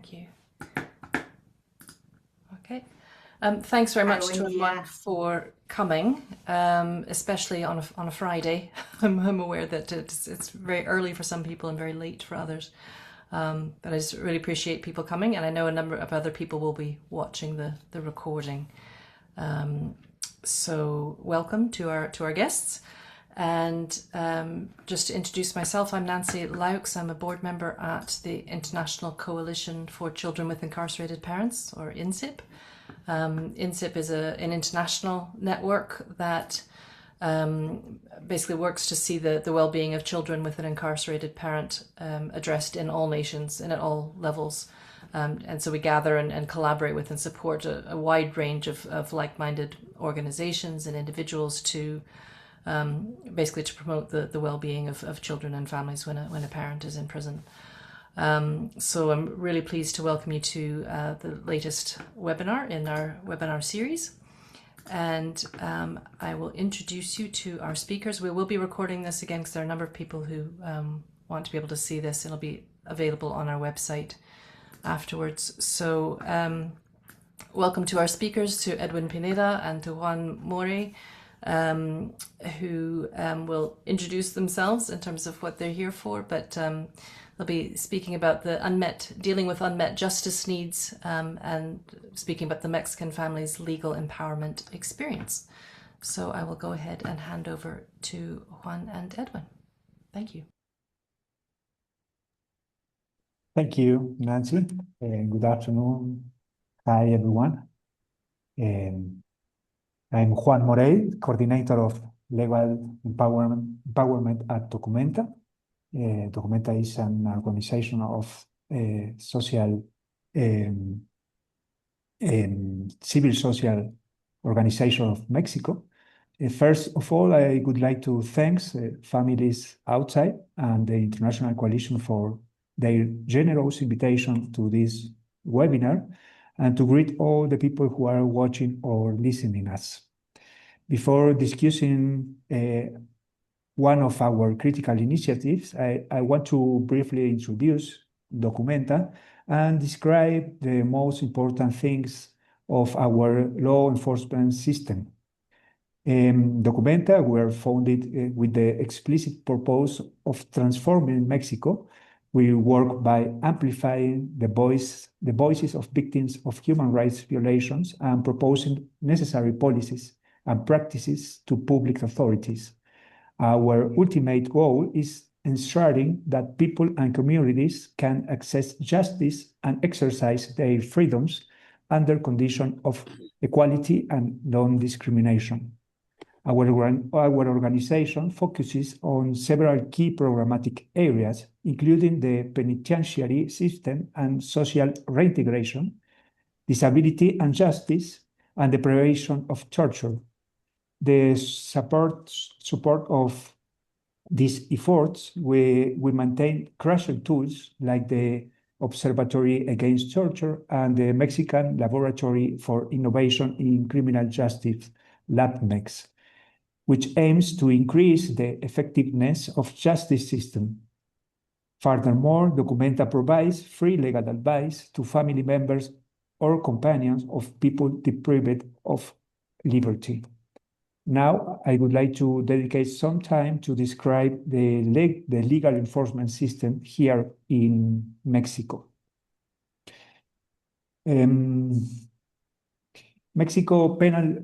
Thank you. Okay. Thanks very much to everyone for coming, especially on a Friday. I'm aware that it's very early for some people and very late for others. But I just really appreciate people coming, and I know a number of other people will be watching the recording. So welcome to our guests. And just to introduce myself, I'm Nancy Laux. I'm a board member at the International Coalition for Children with Incarcerated Parents, or INCCIP. INCCIP is an international network that basically works to see the well-being of children with an incarcerated parent addressed in all nations and at all levels. And so we gather and collaborate with and support a wide range of like-minded organizations and individuals to basically to promote the well-being of children and families when a parent is in prison. So I'm really pleased to welcome you to the latest webinar in our webinar series. And I will introduce you to our speakers. We will be recording this again because there are a number of people who want to be able to see this. It'll be available on our website afterwards. So welcome to our speakers, to Edwin Pineda and to Juan More, who will introduce themselves in terms of what they're here for, but they'll be speaking about dealing with unmet justice needs, and speaking about the Mexican family's legal empowerment experience. So I will go ahead and hand over to Juan and Edwin. Thank you. Thank you, Nancy. Good afternoon. Hi, everyone. I'm Juan Morey, coordinator of legal empowerment at Documenta. Documenta is an organization of civil social organization of Mexico. First of all, I would like to thank families outside and the International Coalition for their generous invitation to this webinar, and to greet all the people who are watching or listening us. Before discussing one of our critical initiatives, I want to briefly introduce Documenta and describe the most important things of our law enforcement system. Documenta were founded with the explicit purpose of transforming Mexico. We work by amplifying the voices of victims of human rights violations and proposing necessary policies and practices to public authorities. Our ultimate goal is ensuring that people and communities can access justice and exercise their freedoms under conditions of equality and non-discrimination. Our organization focuses on several key programmatic areas, including the penitentiary system and social reintegration, disability and justice, and the prevention of torture. The support of these efforts, we maintain crucial tools like the Observatory Against Torture and the Mexican Laboratory for Innovation in Criminal Justice, LabMex, which aims to increase the effectiveness of justice system. Furthermore, Documenta provides free legal advice to family members or companions of people deprived of liberty. Now, I would like to dedicate some time to describe the legal enforcement system here in Mexico. Mexico penal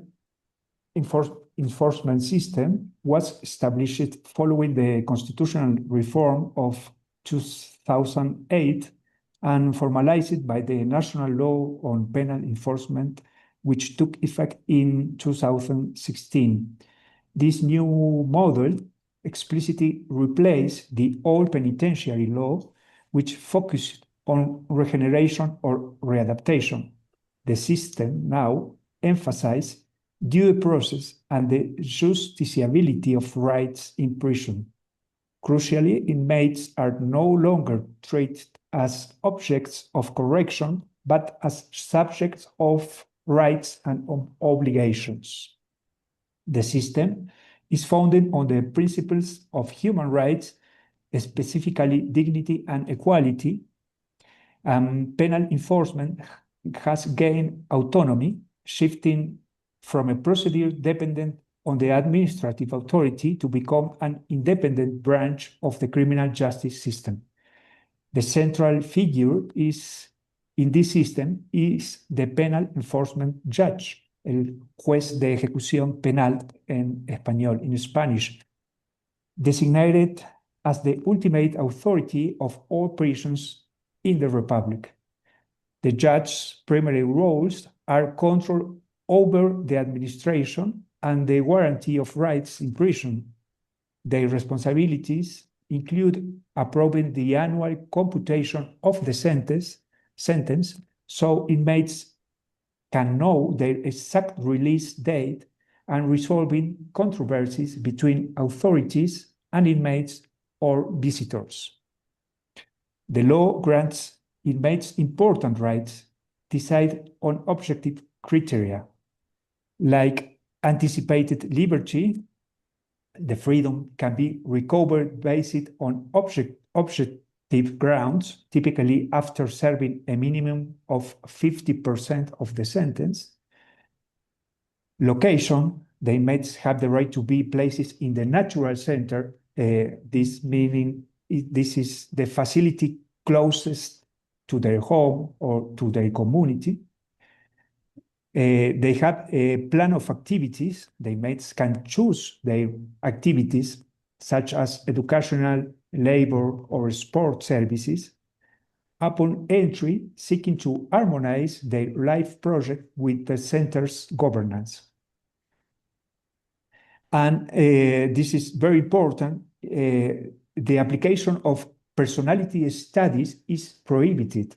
enforcement system was established following the constitutional reform of 2008 and formalized by the National Law on Penal Enforcement, which took effect in 2016. This new model explicitly replaced the old penitentiary law, which focused on regeneration or readaptation. The system now emphasizes due process and the justiciability of rights in prison. Crucially, inmates are no longer treated as objects of correction, but as subjects of rights and obligations. The system is founded on the principles of human rights, specifically dignity and equality, Penal enforcement has gained autonomy, shifting from a procedure dependent on the administrative authority to become an independent branch of the criminal justice system. The central figure in this system is the penal enforcement judge, el juez de ejecución penal en español, in Spanish, designated as the ultimate authority of all prisons in the Republic. The judge's primary roles are control over the administration and the guarantee of rights in prison. Their responsibilities include approving the annual computation of the sentence so inmates can know their exact release date and resolving controversies between authorities and inmates or visitors. The law grants inmates important rights, decide on objective criteria, like anticipated liberty. The freedom can be recovered based on objective grounds, typically after serving a minimum of 50% of the sentence. Location, the inmates have the right to be placed in the natural center, this meaning this is the facility closest to their home or to their community. They have a plan of activities. The inmates can choose their activities, such as educational, labor, or sport services, upon entry, seeking to harmonize their life project with the center's governance. And this is very important. The application of personality studies is prohibited,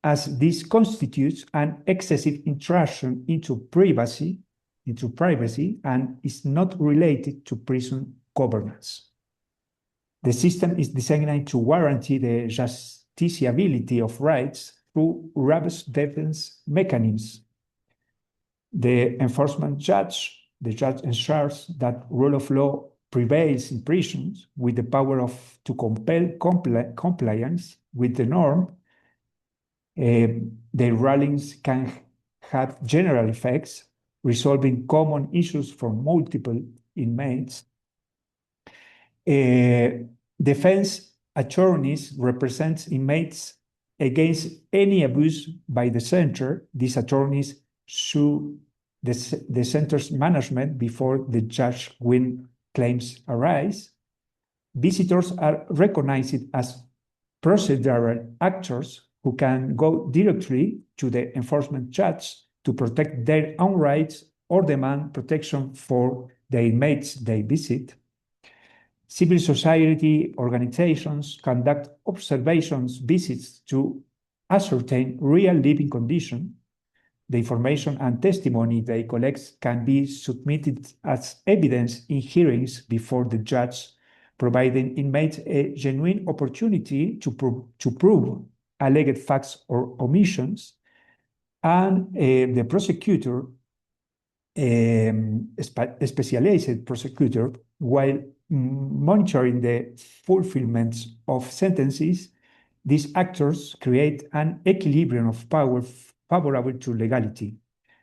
as this constitutes an excessive intrusion into privacy and is not related to prison governance. The system is designed to guarantee the justiciability of rights through robust defense mechanisms. The enforcement judge, the judge ensures that rule of law prevails in prisons with the power to compel compliance with the norm. Their rulings can have general effects, resolving common issues for multiple inmates. Defense attorneys represent inmates against any abuse by the center. These attorneys sue the center's management before the judge when claims arise. Visitors are recognized as procedural actors who can go directly to the enforcement judge to protect their own rights or demand protection for the inmates they visit. Civil society organizations conduct observations visits to ascertain real living conditions. The information and testimony they collect can be submitted as evidence in hearings before the judge, providing inmates a genuine opportunity to prove alleged facts or omissions, and the prosecutor, a specialized prosecutor, while monitoring the fulfillment of sentences, these actors create an equilibrium of power favorable to legality.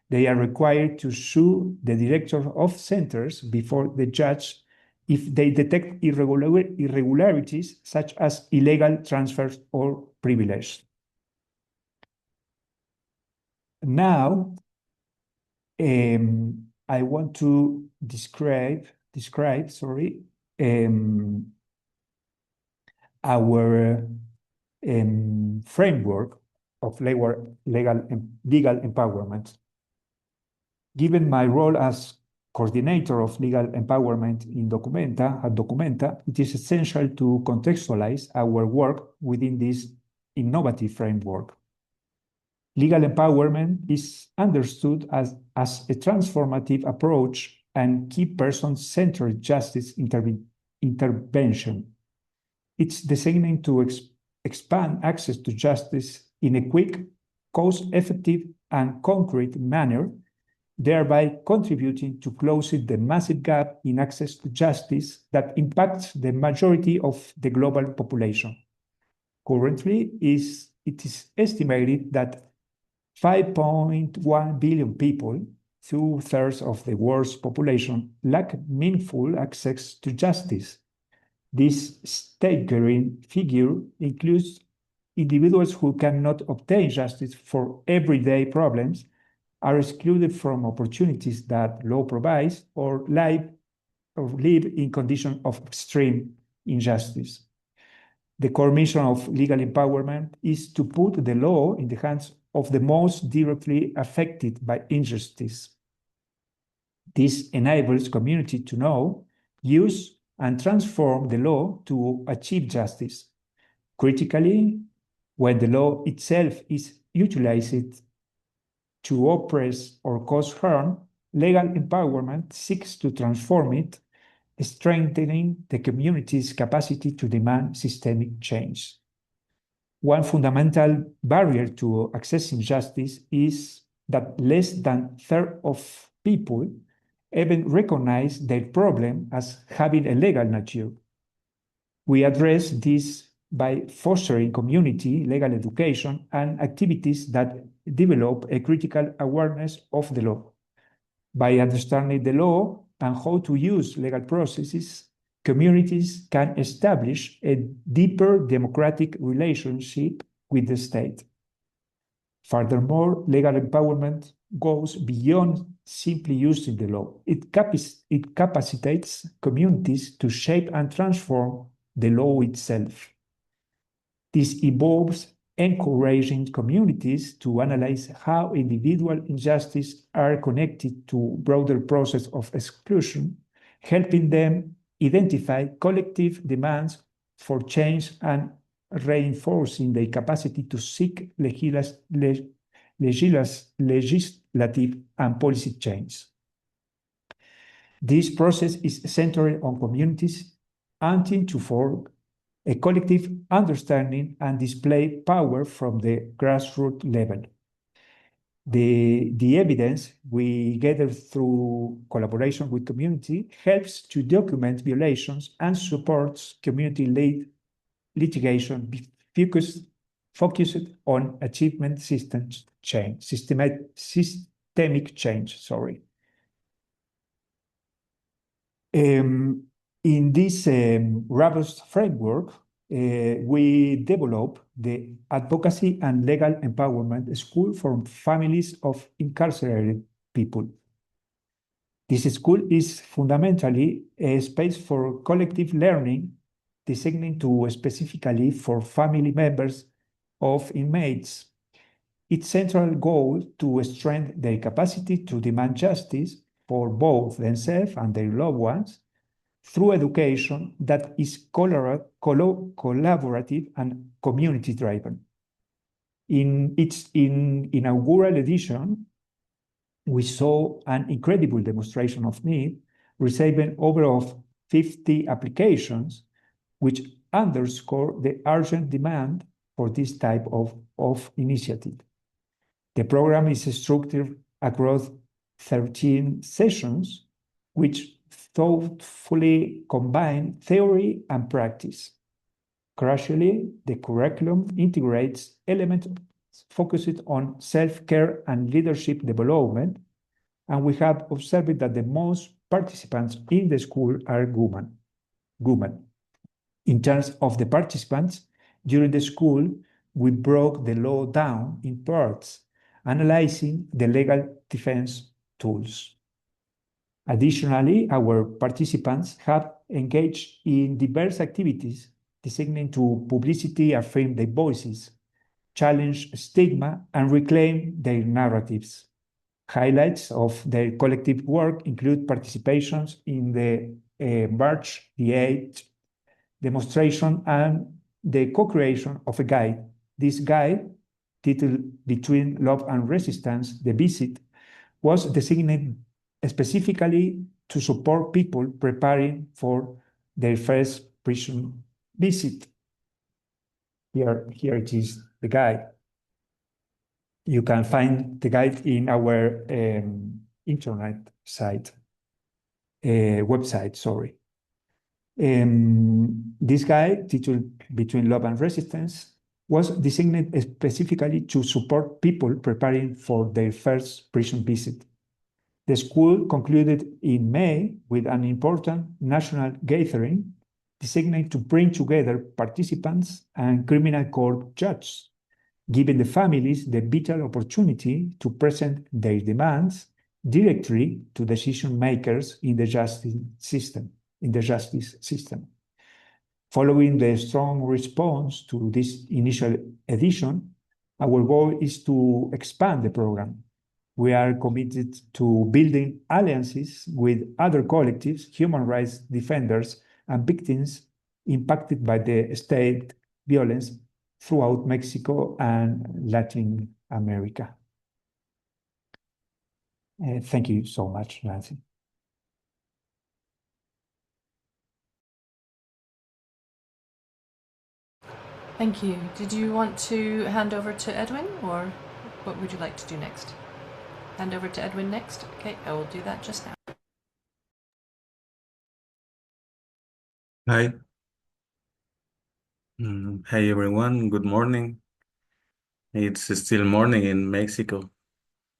They are required to sue the director of centers before the judge if they detect irregularities such as illegal transfers or privilege. Now, I want to describe our framework of legal empowerment. Given my role as coordinator of legal empowerment at Documenta, it is essential to contextualize our work within this innovative framework. Legal empowerment is understood as a transformative approach and key person-centered justice intervention. It's designed to expand access to justice in a quick, cost-effective, and concrete manner, thereby contributing to closing the massive gap in access to justice that impacts the majority of the global population. Currently, it is estimated that 5.1 billion people, 2/3 of the world's population, lack meaningful access to justice. This staggering figure includes individuals who cannot obtain justice for everyday problems, are excluded from opportunities that law provides, or live in conditions of extreme injustice. The core mission of legal empowerment is to put the law in the hands of the most directly affected by injustice. This enables community to know, use, and transform the law to achieve justice. Critically, when the law itself is utilized to oppress or cause harm, legal empowerment seeks to transform it, strengthening the community's capacity to demand systemic change. One fundamental barrier to accessing justice is that less than a third of people even recognize their problem as having a legal nature. We address this by fostering community legal education and activities that develop a critical awareness of the law. By understanding the law and how to use legal processes, communities can establish a deeper democratic relationship with the state. Furthermore, legal empowerment goes beyond simply using the law. It capacitates communities to shape and transform the law itself. This involves encouraging communities to analyze how individual injustices are connected to broader process of exclusion, helping them identify collective demands for change and reinforcing their capacity to seek legislative and policy change. This process is centered on communities hunting to form a collective understanding and display power from the grassroots level. The evidence we gather through collaboration with community helps to document violations and supports community-led litigation focused on achievement systemic change. In this robust framework, we develop the Advocacy and Legal Empowerment School for families of incarcerated people. This school is fundamentally a space for collective learning designed to specifically for family members of inmates. Its central goal to strengthen their capacity to demand justice for both themselves and their loved ones through education that is collaborative and community-driven. In its inaugural edition, we saw an incredible demonstration of need, receiving over 50 applications, which underscore the urgent demand for this type of initiative. The program is structured across 13 sessions, which thoughtfully combine theory and practice. Crucially, the curriculum integrates elements focused on self-care and leadership development, and we have observed that the most participants in the school are women. In terms of the participants, during the school, we broke the law down in parts, analyzing the legal defense tools. Additionally, our participants have engaged in diverse activities designed to publicly affirm their voices, challenge stigma, and reclaim their narratives. Highlights of their collective work include participations in the March the 8th demonstration and the co-creation of a guide. This guide, titled Between Love and Resistance, The Visit, was designated specifically to support people preparing for their first prison visit. Here it is, the guide. You can find the guide in our internet website. This guide, titled Between Love and Resistance, was designed specifically to support people preparing for their first prison visit. The school concluded in May with an important national gathering designed to bring together participants and criminal court judges, giving the families the vital opportunity to present their demands directly to decision makers in the justice system. Following the strong response to this initial edition, our goal is to expand the program. We are committed to building alliances with other collectives, human rights defenders, and victims impacted by the state violence throughout Mexico and Latin America. Thank you so much, Nancy. Thank you. Did you want to hand over to Edwin, or what would you like to do next? Hand over to Edwin next? Okay, I will do that just now. Hi. Hi everyone, good morning. It's still morning in Mexico.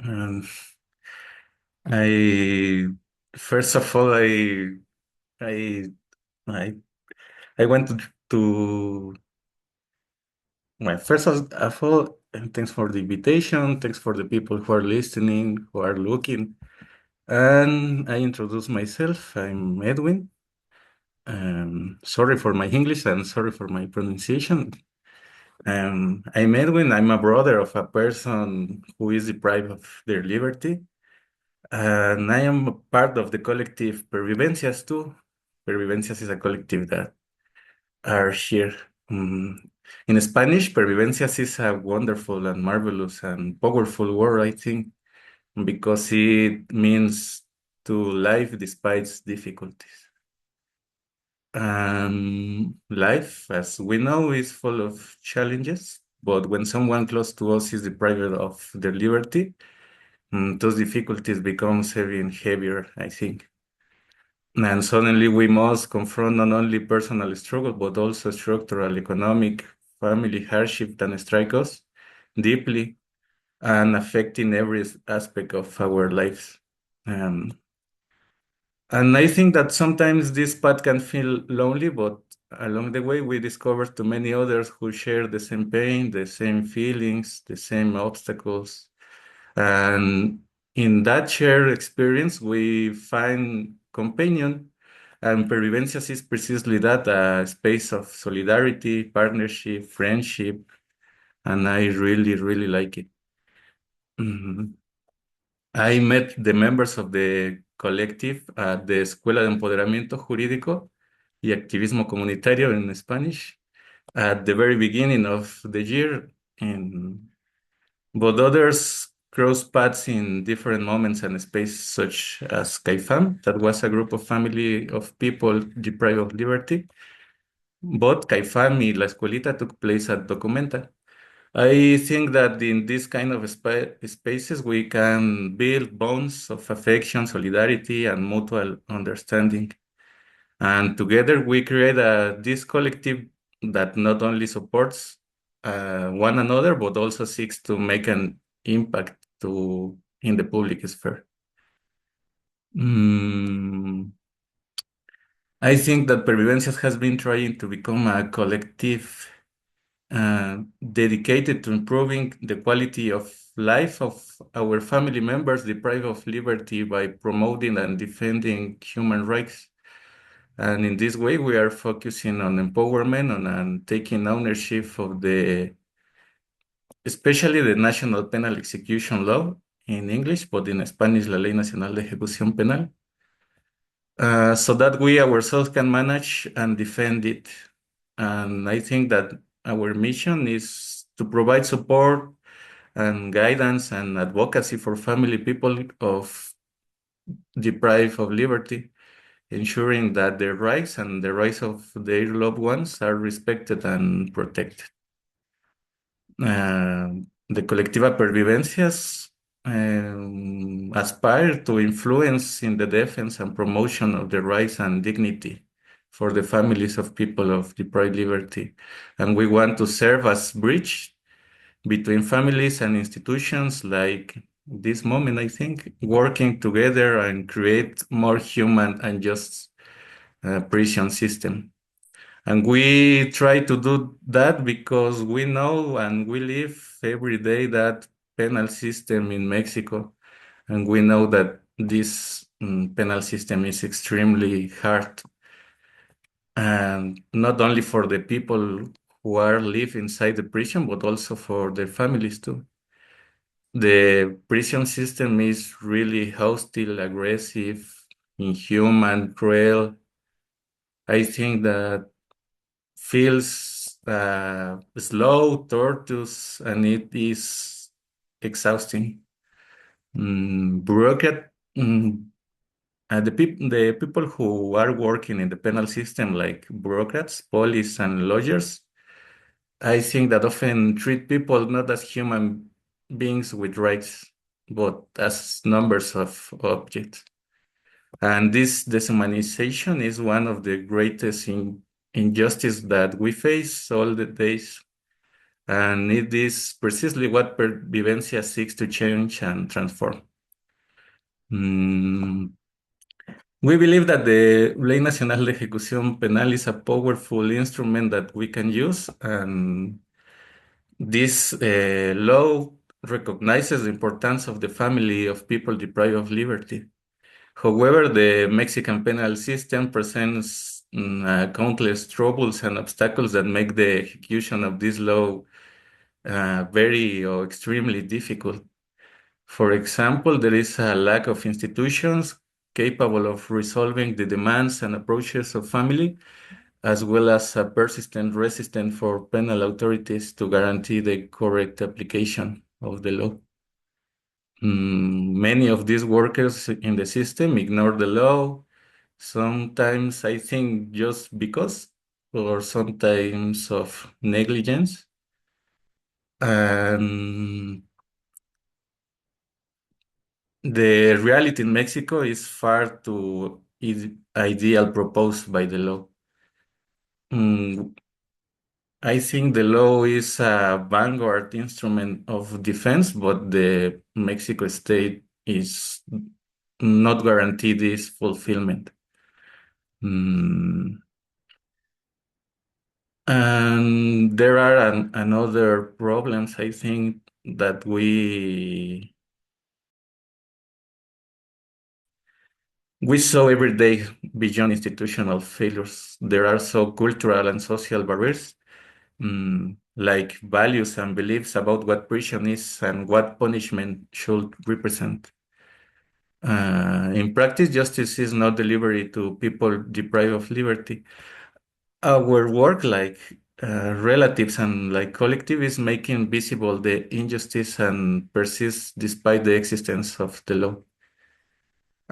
Um, I first of all I I I went to well, first of all, thanks for the invitation, thanks for the people who are listening, who are looking. And I introduce myself. I'm Edwin. Sorry for my English and sorry for my pronunciation. I'm Edwin. I'm a brother of a person who is deprived of their liberty. And I am part of the collective Pervivencias too. Pervivencias is a collective that are here. In Spanish, Pervivencias is a wonderful and marvelous and powerful word, I think, because it means to live despite difficulties. Life, as we know, is full of challenges, but when someone close to us is deprived of their liberty, those difficulties become heavy and heavier, I think. And suddenly we must confront not only personal struggle, but also structural, economic, family hardship that strike us deeply and affecting every aspect of our lives. Um, and I think that sometimes this path can feel lonely, but along the way we discover too many others who share the same pain, the same feelings, the same obstacles. And in that shared experience, we find companion. And Pervivencias is precisely that, a space of solidarity, partnership, friendship, and I really, really like it. Mhm. I met the members of the collective at the Escuela de Empoderamiento Jurídico y Activismo Comunitario in Spanish at the very beginning of the year, but others cross paths in different moments and spaces, such as CAIFAM, that was a group of family of people deprived of liberty. Both CAIFAM y La Escuelita took place at Documenta. I think that in this kind of spaces, we can build bonds of affection, solidarity, and mutual understanding. And together we create this collective that not only supports one another, but also seeks to make an impact in the public sphere. I think that Pervivencias has been trying to become a collective dedicated to improving the quality of life of our family members deprived of liberty by promoting and defending human rights. And in this way, we are focusing on empowerment and taking ownership of especially the National Penal Execution Law in English, but in Spanish, la Ley Nacional de Ejecución Penal, so that we ourselves can manage and defend it. And I think that our mission is to provide support and guidance and advocacy for family people of deprived of liberty, ensuring that their rights and the rights of their loved ones are respected and protected. The Colectiva Pervivencias aspire to influence in the defense and promotion of the rights and dignity for the families of people of deprived liberty. And we want to serve as bridge between families and institutions, like this moment, I think, working together and create more human and just prison system. And we try to do that because we know and we live every day that penal system in Mexico. And we know that this penal system is extremely hard. And not only for the people who are live inside the prison, but also for their families too. The prison system is really hostile, aggressive, inhuman, cruel. I think that feels slow, tortuous, and it is exhausting. Bureaucrat, the people who are working in the penal system, like bureaucrats, police, and lawyers, I think that often treat people not as human beings with rights, but as numbers of objects. And this deshumanization is one of the greatest injustice that we face all the days. And it is precisely what Vivencia seeks to change and transform. We believe that the Ley Nacional de Ejecución Penal is a powerful instrument that we can use, and this law recognizes the importance of the family of people deprived of liberty. However, the Mexican penal system presents countless troubles and obstacles that make the execution of this law very or extremely difficult. For example, there is a lack of institutions capable of resolving the demands and approaches of family, as well as a persistent resistance for penal authorities to guarantee the correct application of the law. Many of these workers in the system ignore the law, sometimes I think just because, or sometimes of negligence. And the reality in Mexico is far too ideal proposed by the law. I think the law is a vanguard instrument of defense, but the Mexico state is not guaranteed this fulfillment. And there are another problems, I think, that we saw every day beyond institutional failures. There are so cultural and social barriers, like values and beliefs about what prison is and what punishment should represent. In practice, justice is not delivered to people deprived of liberty. Our work, like relatives and like collective, is making visible the injustice and persists despite the existence of the law.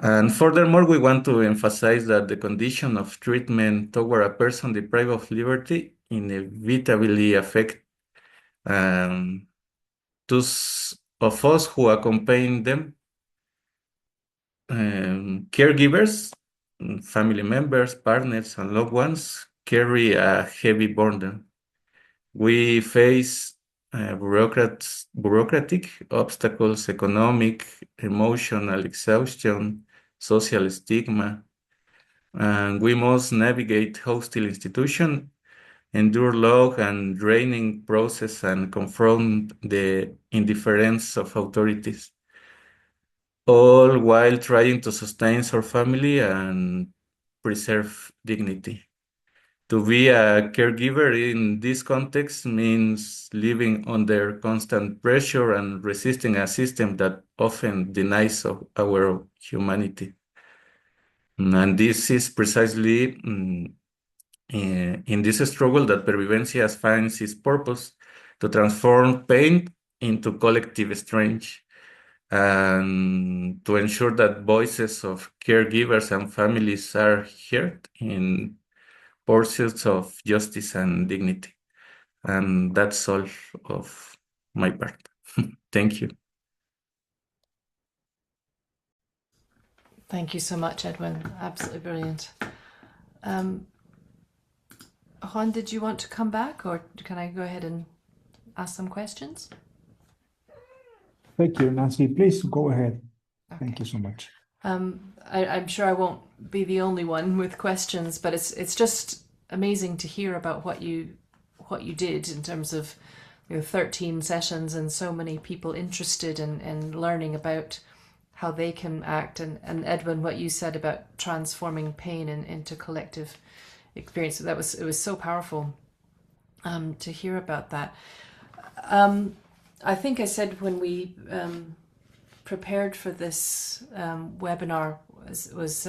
And furthermore, we want to emphasize that the condition of treatment toward a person deprived of liberty inevitably affect those of us who accompany them. Caregivers, family members, partners, and loved ones carry a heavy burden. We face bureaucratic obstacles, economic, emotional exhaustion, social stigma, and we must navigate hostile institutions, endure long and draining process, and confront the indifference of authorities, all while trying to sustain our family and preserve dignity. To be a caregiver in this context means living under constant pressure and resisting a system that often denies of our humanity. And this is precisely in this struggle that Pervivencia finds its purpose to transform pain into collective strength and to ensure that voices of caregivers and families are heard in pursuits of justice and dignity. And that's all of my part. Thank you. Thank you so much, Edwin. Absolutely brilliant. Juan, did you want to come back, or can I go ahead and ask some questions? Thank you, Nancy. Please go ahead. Okay. Thank you so much. I'm sure I won't be the only one with questions, but it's just amazing to hear about what you did in terms of 13 sessions and so many people interested in learning about how they can act, and Edwin, what you said about transforming pain into collective experience. It was so powerful to hear about that. I think I said when we prepared for this webinar was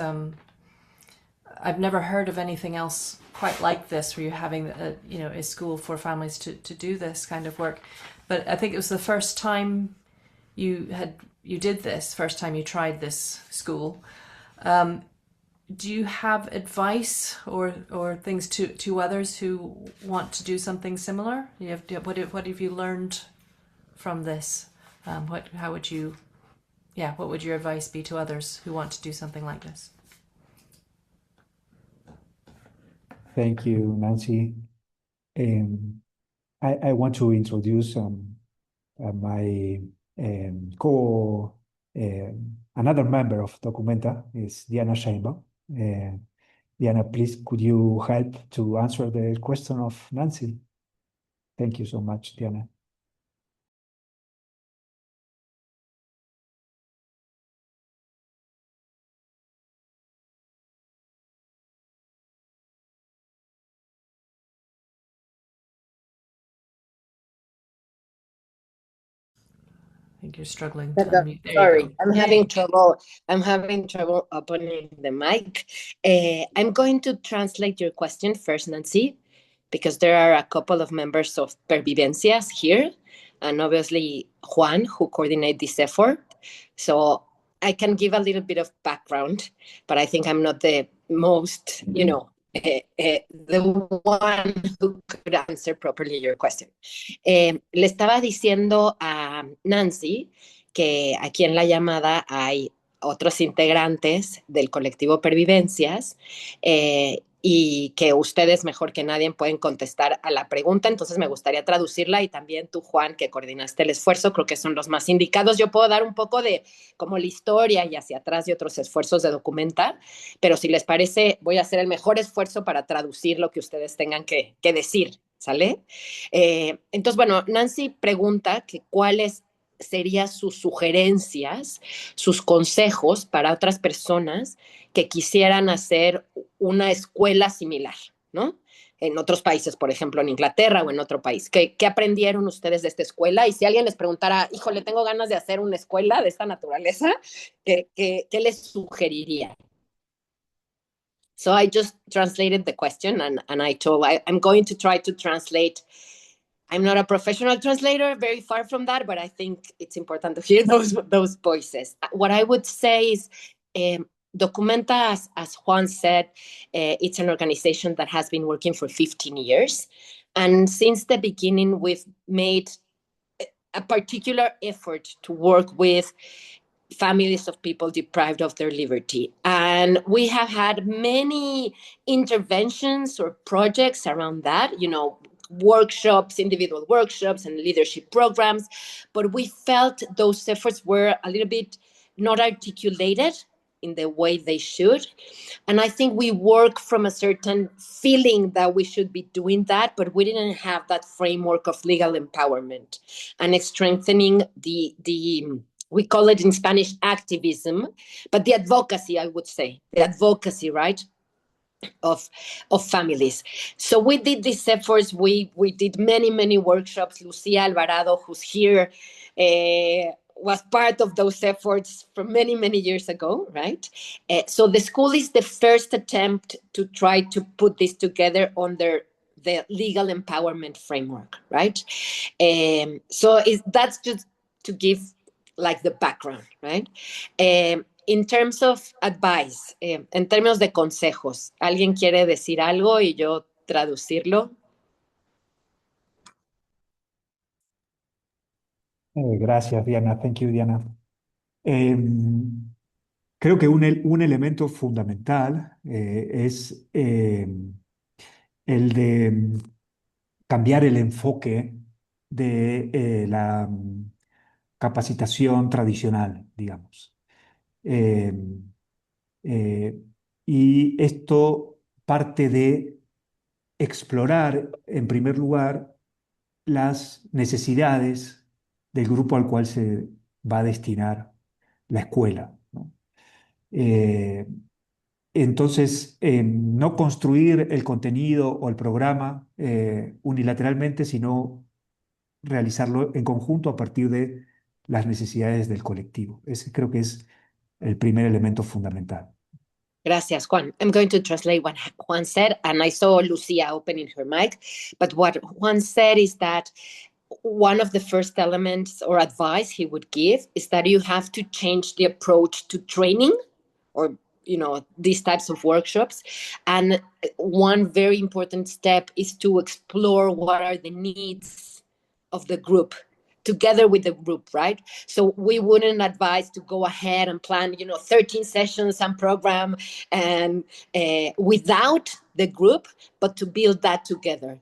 I've never heard of anything else quite like this, where you're having a school for families to do this kind of work. But I think it was the first time you did this, first time you tried this school. Do you have advice or things to others who want to do something similar? What have you learned from this? What would your advice be to others who want to do something like this? Thank you, Nancy. I want to introduce my another member of Documenta is Diana Sheinbaum. Diana, please, could you help to answer the question of Nancy? Thank you so much, Diana. I think you're struggling to Pardon, unmute. There sorry, you go. I'm having trouble. I'm having trouble opening the mic. I'm going to translate your question first, Nancy, because there are a couple of members of Pervivencias here, and obviously Juan, who coordinate this effort. So I can give a little bit of background, but I think I'm not the most, the one who could answer properly your question. Le estaba diciendo a Nancy que aquí en la llamada hay otros integrantes del colectivo Pervivencias y que ustedes mejor que nadie pueden contestar a la pregunta, entonces me gustaría traducirla, y también tú, Juan, que coordinaste el esfuerzo, creo que son los más indicados. Yo puedo dar un poco de como la historia y hacia atrás de otros esfuerzos de Documenta, pero si les parece voy a hacer el mejor esfuerzo para traducir lo que ustedes tengan que decir, ¿sale? Entonces, bueno, Nancy pregunta que cuáles serían sus sugerencias, sus consejos para otras personas que quisieran hacer una escuela similar, ¿no? En otros países, por ejemplo, en Inglaterra o en otro país. ¿Qué aprendieron ustedes de esta escuela? Y si alguien les preguntara, híjole, tengo ganas de hacer una escuela de esta naturaleza, ¿qué les sugeriría? So I just translated the question, and I told I'm going to try to translate. I'm not a professional translator, very far from that, but I think it's important to hear those voices. What I would say is, Documenta, as Juan said, it's an organization that has been working for 15 years. And since the beginning, we've made a particular effort to work with families of people deprived of their liberty. And we have had many interventions or projects around that, workshops, individual workshops and leadership programs, but we felt those efforts were a little bit not articulated in the way they should. And I think we work from a certain feeling that we should be doing that, but we didn't have that framework of legal empowerment and strengthening the we call it in Spanish activism, but the advocacy, I would say, the advocacy, right, of families. So we did these efforts. We did many workshops. Lucia Alvarado, who's here, was part of those efforts from many years ago, right? So the school is the first attempt to try to put this together under the legal empowerment framework, right? So that's just to give like the background, right? In terms of advice, en términos de consejos, ¿alguien quiere decir algo y yo traducirlo? Gracias, Diana. Thank you, Diana. Creo que un elemento fundamental es el de cambiar el enfoque de la capacitación tradicional, digamos. Eh, eh, y esto parte de explorar, en primer lugar, las necesidades del grupo al cual se va a destinar la escuela, ¿no? Eh, entonces, no construir el contenido o el programa unilateralmente, sino realizarlo en conjunto a partir de las necesidades del colectivo. Ese creo que es el primer elemento fundamental. Gracias, Juan. I'm going to translate what Juan said, and I saw Lucia opening her mic. But what Juan said is that one of the first elements or advice he would give is that you have to change the approach to training, or these types of workshops. And one very important step is to explore what are the needs of the group together with the group, right? So we wouldn't advise to go ahead and plan 13 sessions and program and without the group, but to build that together.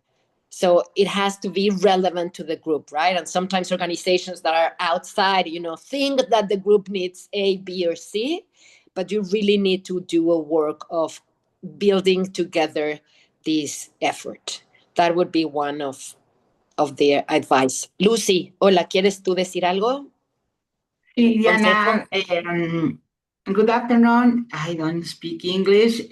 So it has to be relevant to the group, right? And sometimes organizations that are outside think that the group needs A, B, or C, but you really need to do a work of building together this effort. That would be one of the advice. Lucy, hola, ¿quieres tú decir algo? Sí, Diana, good afternoon. I don't speak English.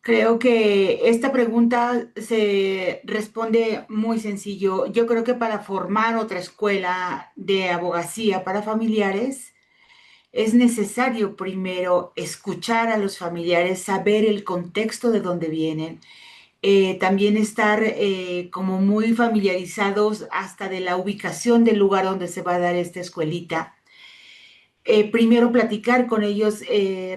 Creo que esta pregunta se responde muy sencillo. Yo creo que para formar otra escuela de abogacía para familiares es necesario primero escuchar a los familiares, saber el contexto de donde vienen, también estar como muy familiarizados hasta de la ubicación del lugar donde se va a dar esta escuelita. Primero platicar con ellos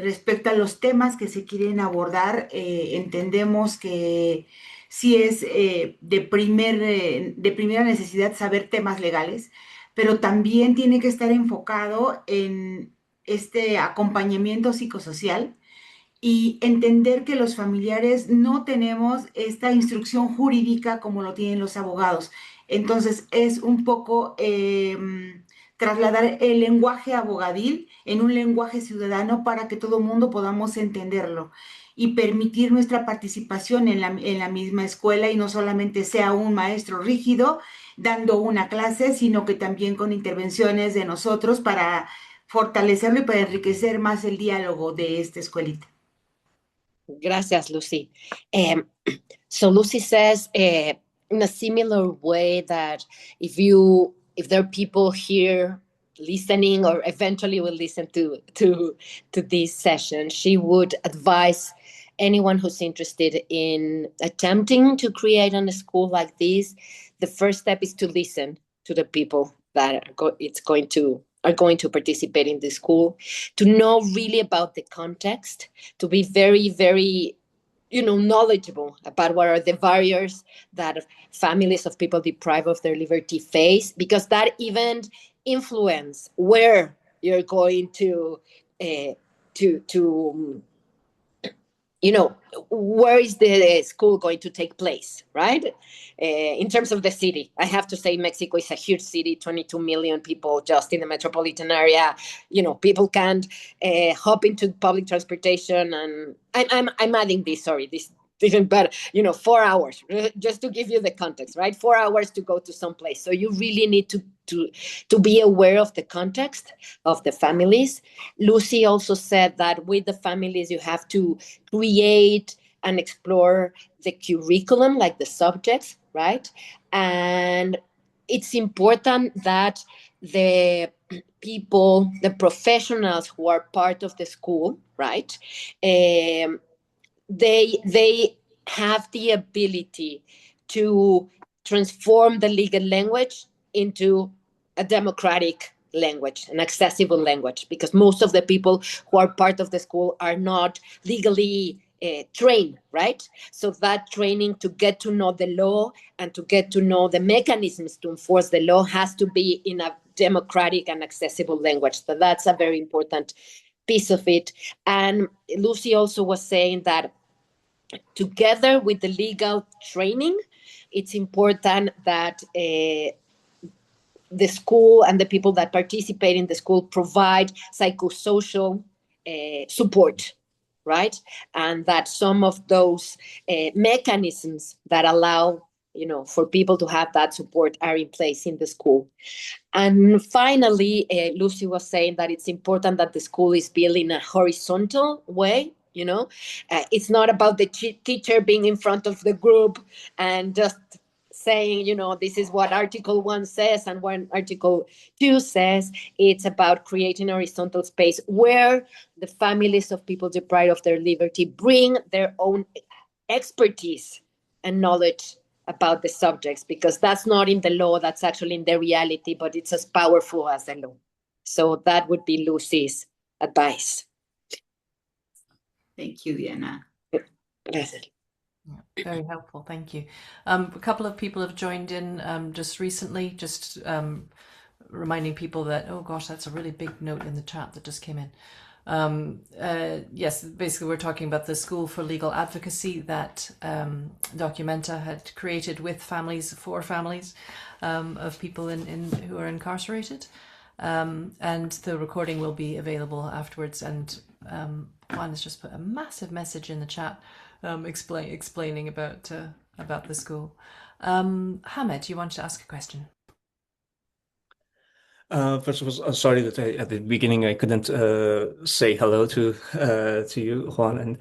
respecto a los temas que se quieren abordar. Entendemos que sí es de primera necesidad saber temas legales, pero también tiene que estar enfocado en este acompañamiento psicosocial y entender que los familiares no tenemos esta instrucción jurídica como lo tienen los abogados. Entonces es un poco trasladar el lenguaje abogadil en un lenguaje ciudadano para que todo el mundo podamos entenderlo y permitir nuestra participación en la misma escuela y no solamente sea un maestro rígido dando una clase, sino que también con intervenciones de nosotros para fortalecerlo y para enriquecer más el diálogo de esta escuelita. Gracias, Lucy. So Lucy says, in a similar way, that if there are people here listening or eventually will listen to this session, she would advise anyone who's interested in attempting to create a school like this, the first step is to listen to the people that are going to participate in the school, to know really about the context, to be very, very knowledgeable about what are the barriers that families of people deprived of their liberty face, because that even influence where you're going to where is the school going to take place, right? In terms of the city, I have to say Mexico is a huge city, 22 million people just in the metropolitan area. People can't hop into public transportation, and I'm adding this, sorry, this but 4 hours, just to give you the context, right? 4 hours to go to some place. So you really need to be aware of the context of the families. Lucy also said that with the families, you have to create and explore the curriculum, like the subjects, right? And it's important that the people, the professionals who are part of the school, right? They have the ability to transform the legal language into a democratic language, an accessible language, because most of the people who are part of the school are not legally trained, right? So that training to get to know the law and to get to know the mechanisms to enforce the law has to be in a democratic and accessible language. So that's a very important piece of it. And Lucy also was saying that together with the legal training, it's important that the school and the people that participate in the school provide psychosocial support, right? And that some of those mechanisms that allow, for people to have that support are in place in the school. And finally, Lucy was saying that it's important that the school is built in a horizontal way. It's not about the teacher being in front of the group and just saying, this is what Article 1 says and what Article 2 says. It's about creating a horizontal space where the families of people deprived of their liberty bring their own expertise and knowledge about the subjects, because that's not in the law, that's actually in the reality, but it's as powerful as the law. So that would be Lucy's advice. Thank you, Diana. Gracias. Very helpful, thank you. A couple of people have joined in just recently, just reminding people that, oh gosh, that's a really big note in the chat that just came in. Yes, basically we're talking about the School for Legal Advocacy that Documenta had created with families, for families of people who are incarcerated. And the recording will be available afterwards. And Juan has just put a massive message in the chat explaining about the school. Hamed, you want to ask a question? First of all, sorry that at the beginning I couldn't say hello to you, Juan, and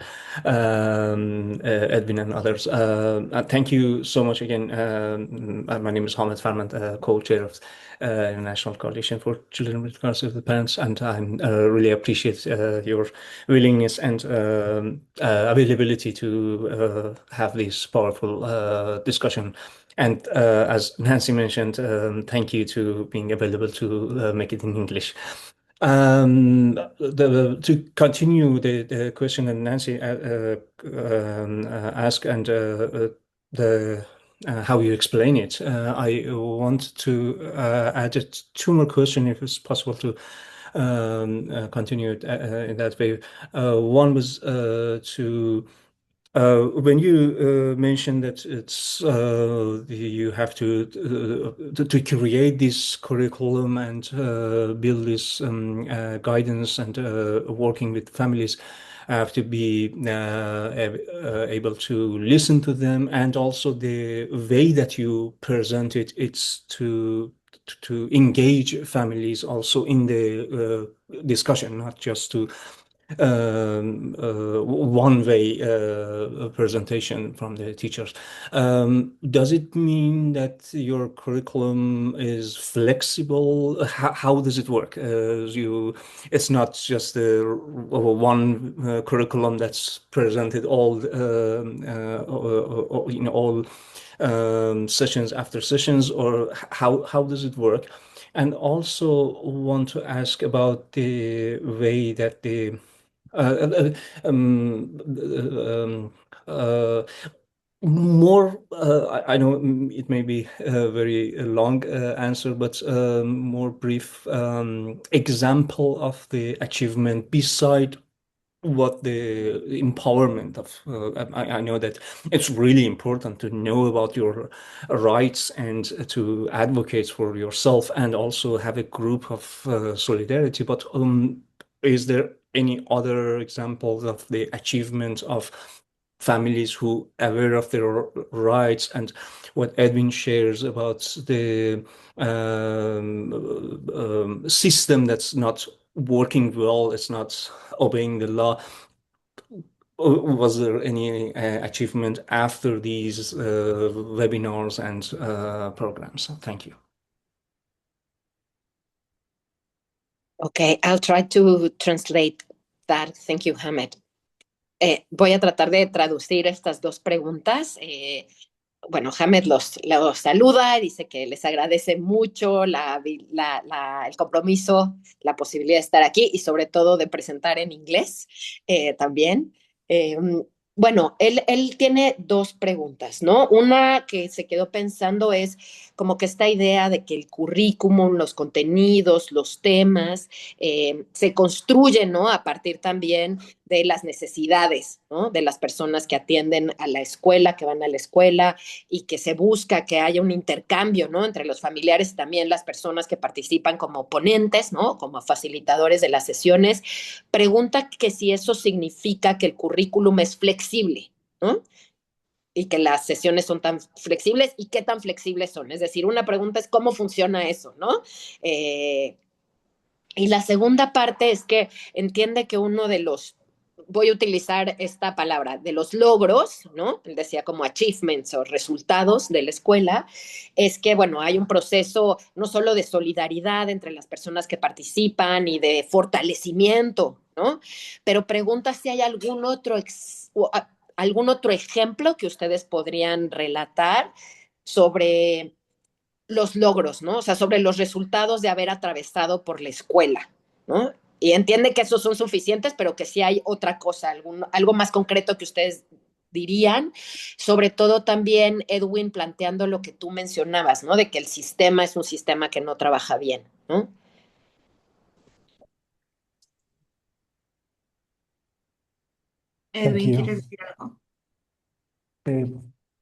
Edwin and others. Thank you so much again. My name is Hamed Farmand, co-chair of National Coalition for Children with Incarcerated Parents, and I really appreciate your willingness and availability to have this powerful discussion. And as Nancy mentioned, thank you to being available to make it in English. To continue the question that Nancy asked and how you explain it, I want to add 2 more questions if it's possible to continue in that way. One was to when you mentioned that it's you have to create this curriculum and build this guidance and working with families, have to be able to listen to them, and also the way that you present it, it's to engage families also in the discussion, not just to one-way presentation from the teachers. Does it mean that your curriculum is flexible? How does it work? It's not just one curriculum that's presented all sessions after sessions, or how does it work? And also want to ask about the way that the more, I know it may be a very long answer, but more brief example of the achievement beside what the empowerment of I know that it's really important to know about your rights and to advocate for yourself and also have a group of solidarity, but is there any other examples of the achievement of families who are aware of their rights, and what Edwin shares about the system that's not working well, it's not obeying the law? Was there any achievement after these webinars and programs? Thank you. Okay, I'll try to translate that. Thank you, Hamed. Voy a tratar de traducir estas 2 preguntas. Bueno, Hamed los saluda, dice que les agradece mucho el compromiso, la posibilidad de estar aquí y sobre todo de presentar en inglés también. Bueno, él tiene 2 preguntas, ¿no? Una que se quedó pensando es como que esta idea de que el currículum, los contenidos, los temas se construyen, ¿no? A partir también de las necesidades, ¿no? De las personas que atienden a la escuela, que van a la escuela, y que se busca que haya un intercambio, ¿no? Entre los familiares y también las personas que participan como ponentes, ¿no? Como facilitadores de las sesiones. Pregunta que si eso significa que el currículum es flexible, ¿no? Y que las sesiones son tan flexibles y qué tan flexibles son. Es decir, una pregunta es cómo funciona eso, ¿no? Y la segunda parte es que entiende que uno de los, voy a utilizar esta palabra, de los logros, ¿no? Él decía como achievements o resultados de la escuela, es que, bueno, hay un proceso no solo de solidaridad entre las personas que participan y de fortalecimiento, ¿no? Pero pregunta si hay algún otro ejemplo que ustedes podrían relatar sobre los logros, ¿no? O sea, sobre los resultados de haber atravesado por la escuela, ¿no? Y entiende que esos son suficientes, pero que sí hay otra cosa, algo más concreto que ustedes dirían, sobre todo también, Edwin, planteando lo que tú mencionabas, ¿no? De que el sistema es un sistema que no trabaja bien, ¿no? Thank Edwin, you. ¿quieres decir algo?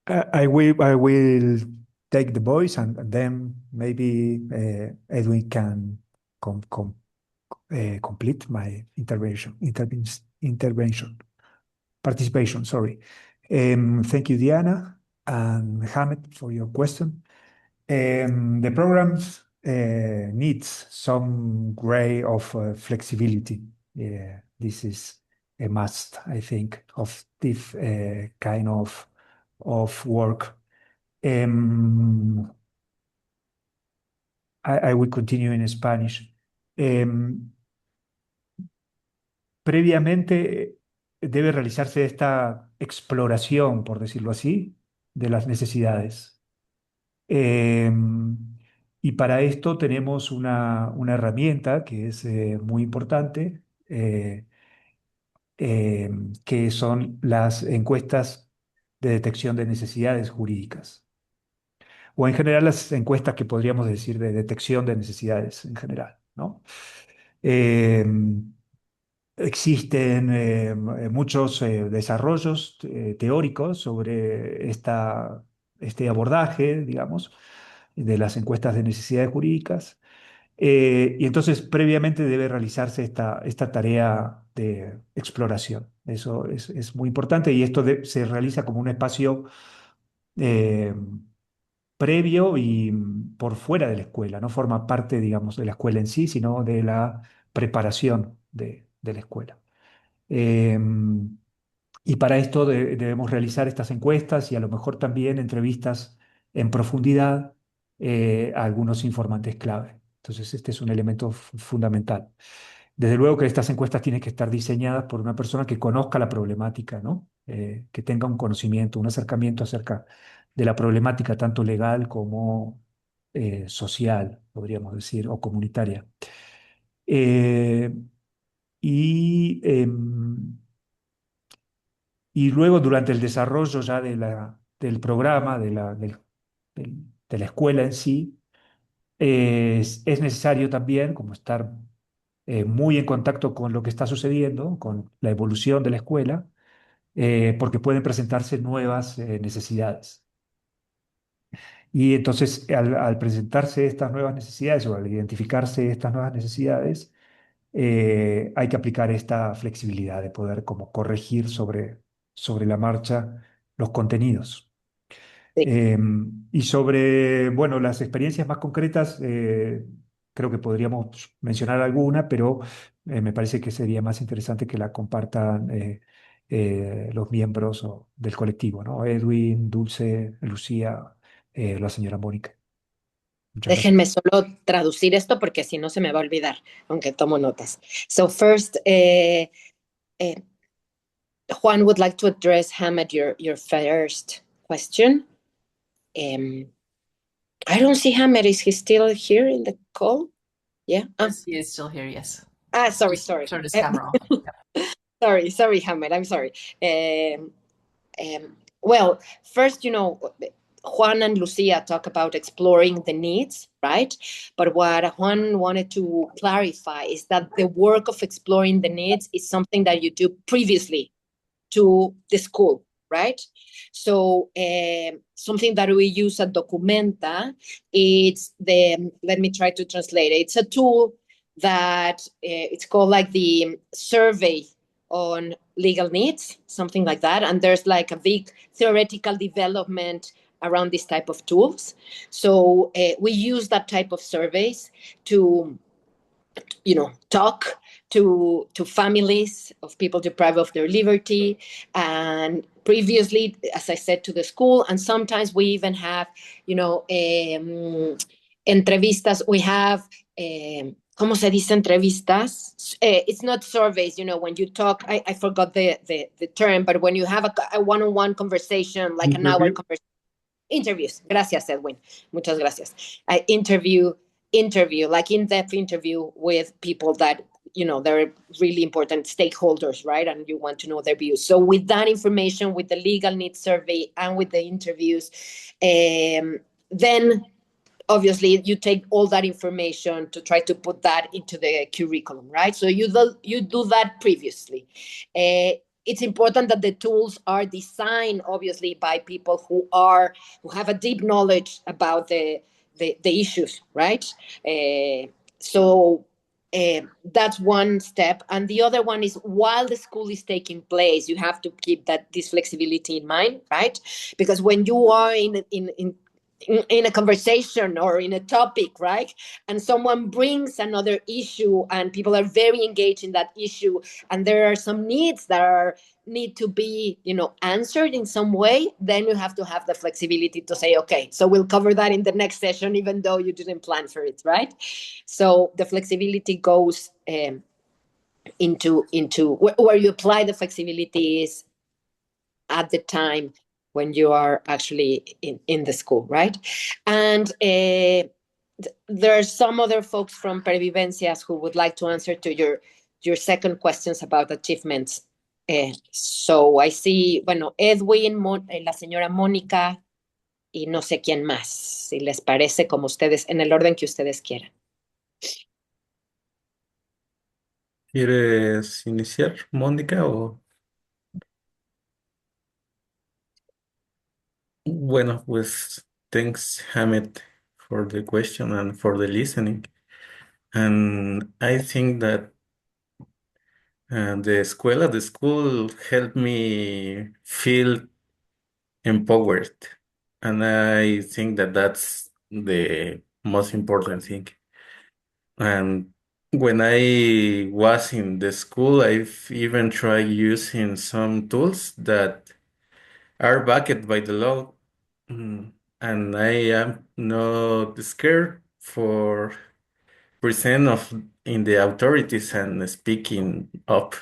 I will take the voice, and then maybe Edwin can complete my participation. Sorry. Thank you, Diana and Hamed, for your question. The program needs some gray of flexibility. Yeah, this is a must, I think, of this kind of work. I will continue in Spanish. Previamente debe realizarse esta exploración, por decirlo así, de las necesidades. Y para esto tenemos una herramienta que es muy importante, que son las encuestas de detección de necesidades jurídicas, o en general las encuestas que podríamos decir de detección de necesidades en general, ¿no? Existen muchos desarrollos teóricos sobre este abordaje, digamos, de las encuestas de necesidades jurídicas. Y entonces previamente debe realizarse esta tarea de exploración. Eso es muy importante, y esto se realiza como un espacio eh, previo y por fuera de la escuela. No forma parte, digamos, de la escuela en sí, sino de la preparación de la escuela. Y para esto debemos realizar estas encuestas y a lo mejor también entrevistas en profundidad a algunos informantes clave. Entonces, este es un elemento fundamental. Desde luego que estas encuestas tienen que estar diseñadas por una persona que conozca la problemática, ¿no? Que tenga un conocimiento, un acercamiento acerca de la problemática tanto legal como social, podríamos decir, o comunitaria. Eh, y y luego, durante el desarrollo ya del programa, de la escuela en sí, es necesario también como estar muy en contacto con lo que está sucediendo, con la evolución de la escuela, porque pueden presentarse nuevas necesidades. Y entonces, al presentarse estas nuevas necesidades o al identificarse estas nuevas necesidades, hay que aplicar esta flexibilidad de poder como corregir sobre la marcha los contenidos. Sí. Y sobre, bueno, las experiencias más concretas, creo que podríamos mencionar alguna, pero me parece que sería más interesante que la compartan los miembros del colectivo, ¿no? Edwin, Dulce, Lucía, la señora Mónica. Muchas gracias. Déjenme solo traducir esto porque si no se me va a olvidar, aunque tomo notas. So first, Juan would like to address Hamed your first question. I don't see Hamed. Is he still here in the call? Yeah. Yes, he is still here, yes. Sorry. Turned his camera off. Sorry, Hamed. I'm sorry. Well, first, Juan and Lucia talk about exploring the needs, right? But what Juan wanted to clarify is that the work of exploring the needs is something that you do previously to the school, right? So something that we use at Documenta, let me try to translate it. It's a tool that it's called like the survey on legal needs, something like that. And there's like a big theoretical development around this type of tools. So we use that type of surveys to talk to families of people deprived of their liberty, and previously, as I said, to the school. And sometimes we even have, entrevistas. We have, ¿cómo se dice entrevistas? It's not surveys, when you talk, I forgot the term, but when you have a one-on-one conversation, like an hour conversation. Interviews. Gracias, Edwin. Muchas gracias. Interview, like in-depth interview with people that, they're really important stakeholders, right? And you want to know their views. So with that information, with the legal needs survey and with the interviews, then obviously you take all that information to try to put that into the curriculum, right? So you do that previously. It's important that the tools are designed, obviously, by people who have a deep knowledge about the issues, right? So that's one step. And the other one is, while the school is taking place, you have to keep this flexibility in mind, right? Because when you are in a conversation or in a topic, right, and someone brings another issue and people are very engaged in that issue, and there are some needs that need to be, answered in some way, then you have to have the flexibility to say, okay, so we'll cover that in the next session, even though you didn't plan for it, right? So the flexibility goes into where you apply the flexibility is at the time when you are actually in the school, right? And there are some other folks from Pervivencias who would like to answer to your second questions about achievements. So I see, Edwin, la señora Mónica, y no sé quién más, si les parece, como ustedes, en el orden que ustedes quieran. ¿Quieres iniciar, Mónica, o...? Bueno, pues thanks, Hamed, for the question and for the listening. And I think that the school helped me feel empowered. And I think that that's the most important thing. And when I was in the school, I've even tried using some tools that are backed by the law. And I am not scared for present in the authorities and speaking up.